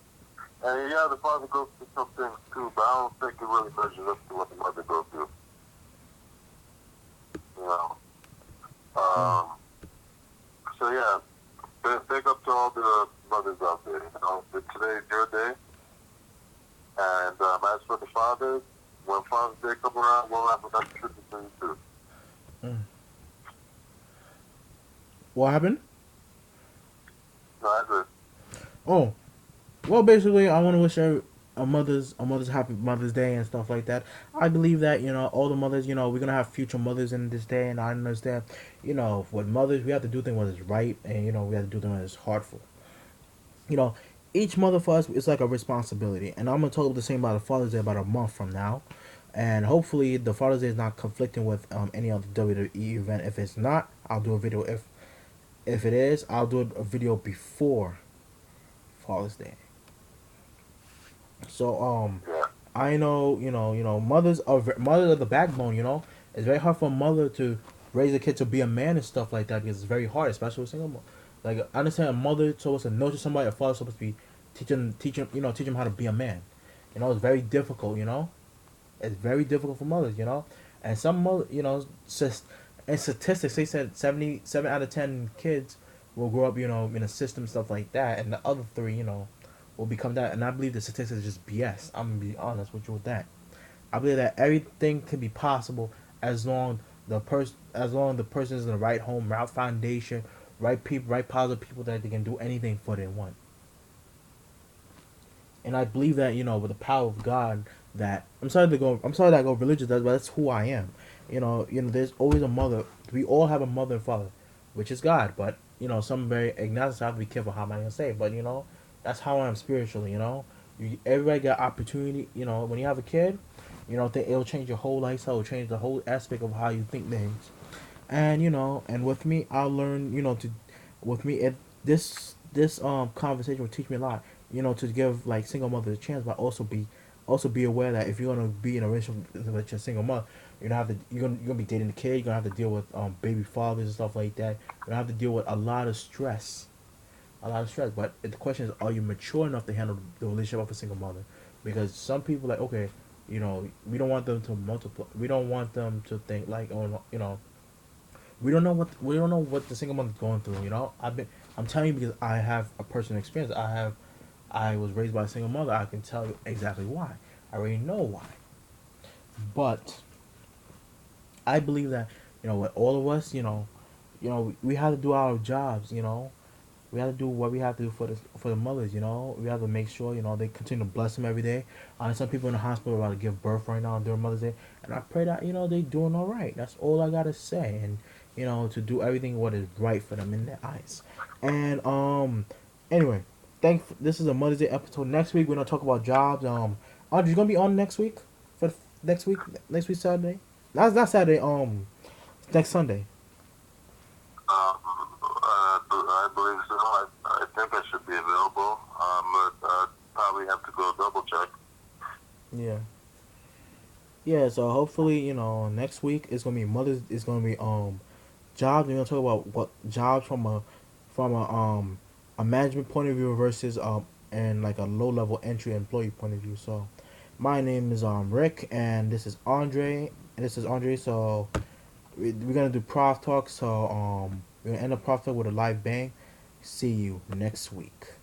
And yeah, the father goes through some things too, but I don't think it really measures up to what the mother goes through. You know. Mm. So yeah, big up to all the mothers out there. Today's your day. And as for the fathers, when Father's Day comes around, we'll have another tribute to you too. Mm. What happened? No, that's it. Oh, well, basically, I want to wish her a mother's happy Mother's Day and stuff like that. I believe that all the mothers, we're gonna have future mothers in this day, and I understand, with mothers, we have to do things when it's right, and we have to do things when it's heartful. You know, each mother for us is like a responsibility, and I'm gonna talk the same about the Father's Day about a month from now, and hopefully the Father's Day is not conflicting with any other WWE event. If it's not, I'll do a video. If it is, I'll do a video before Father's Day. So Yeah. I know mothers are the backbone. It's very hard for a mother to raise a kid to be a man and stuff like that because it's very hard, especially with single mom. Like I understand a mother supposed to nurture somebody, a father supposed to be teach him how to be a man. It's very difficult. It's very difficult for mothers. And some mother, and statistics they said 77 out of 10 kids will grow up, in a system stuff like that, and the other three, will become that. And I believe the statistics is just BS. I'm gonna be honest with you with that. I believe that everything can be possible as long as the person is in the right home, right foundation, right people, right positive people that they can do anything for they want. And I believe that with the power of God, that I'm sorry that I go religious, but that's who I am. There's always a mother. We all have a mother and father, which is God. But some very agnostic. So I have to be careful how am I gonna say. But that's how I am spiritually. Everybody got opportunity. When you have a kid, it'll change your whole lifestyle. It'll change the whole aspect of how you think things. And and with me, I'll learn. With me, this conversation will teach me a lot. To give like single mothers a chance, but also be aware that if you're gonna be in a relationship with your single mother, you're gonna be dating the kid. You're gonna have to deal with baby fathers and stuff like that. You're gonna have to deal with a lot of stress, a lot of stress. But the question is, are you mature enough to handle the relationship of a single mother? Because some people like, okay, we don't want them to multiply. We don't want them to think like, oh, no, we don't know what the single mother's going through. I'm telling you because I have a personal experience. I was raised by a single mother. I can tell you exactly why. I already know why. But I believe that with all of us, we have to do our jobs. We have to do what we have to do for the mothers. We have to make sure they continue to bless them every day. Some people in the hospital are about to give birth right now during Mother's Day, and I pray that they doing all right. That's all I gotta say, and to do everything what is right for them in their eyes. And anyway, this is a Mother's Day episode. Next week we're gonna talk about jobs. Audrey's gonna be on next week for next week Saturday. That's not Saturday. Next Sunday. I believe so. I think I should be available. But probably have to go double check. Yeah. Yeah. So hopefully next week it's gonna be mothers. It's gonna be jobs. We're gonna talk about what jobs from a management point of view versus and like a low level entry employee point of view. So my name is Rick, and this is Andre, and this is Andre. So we're gonna do Proph Talk. So we're gonna end up Proph Talk with a live bang. See you next week.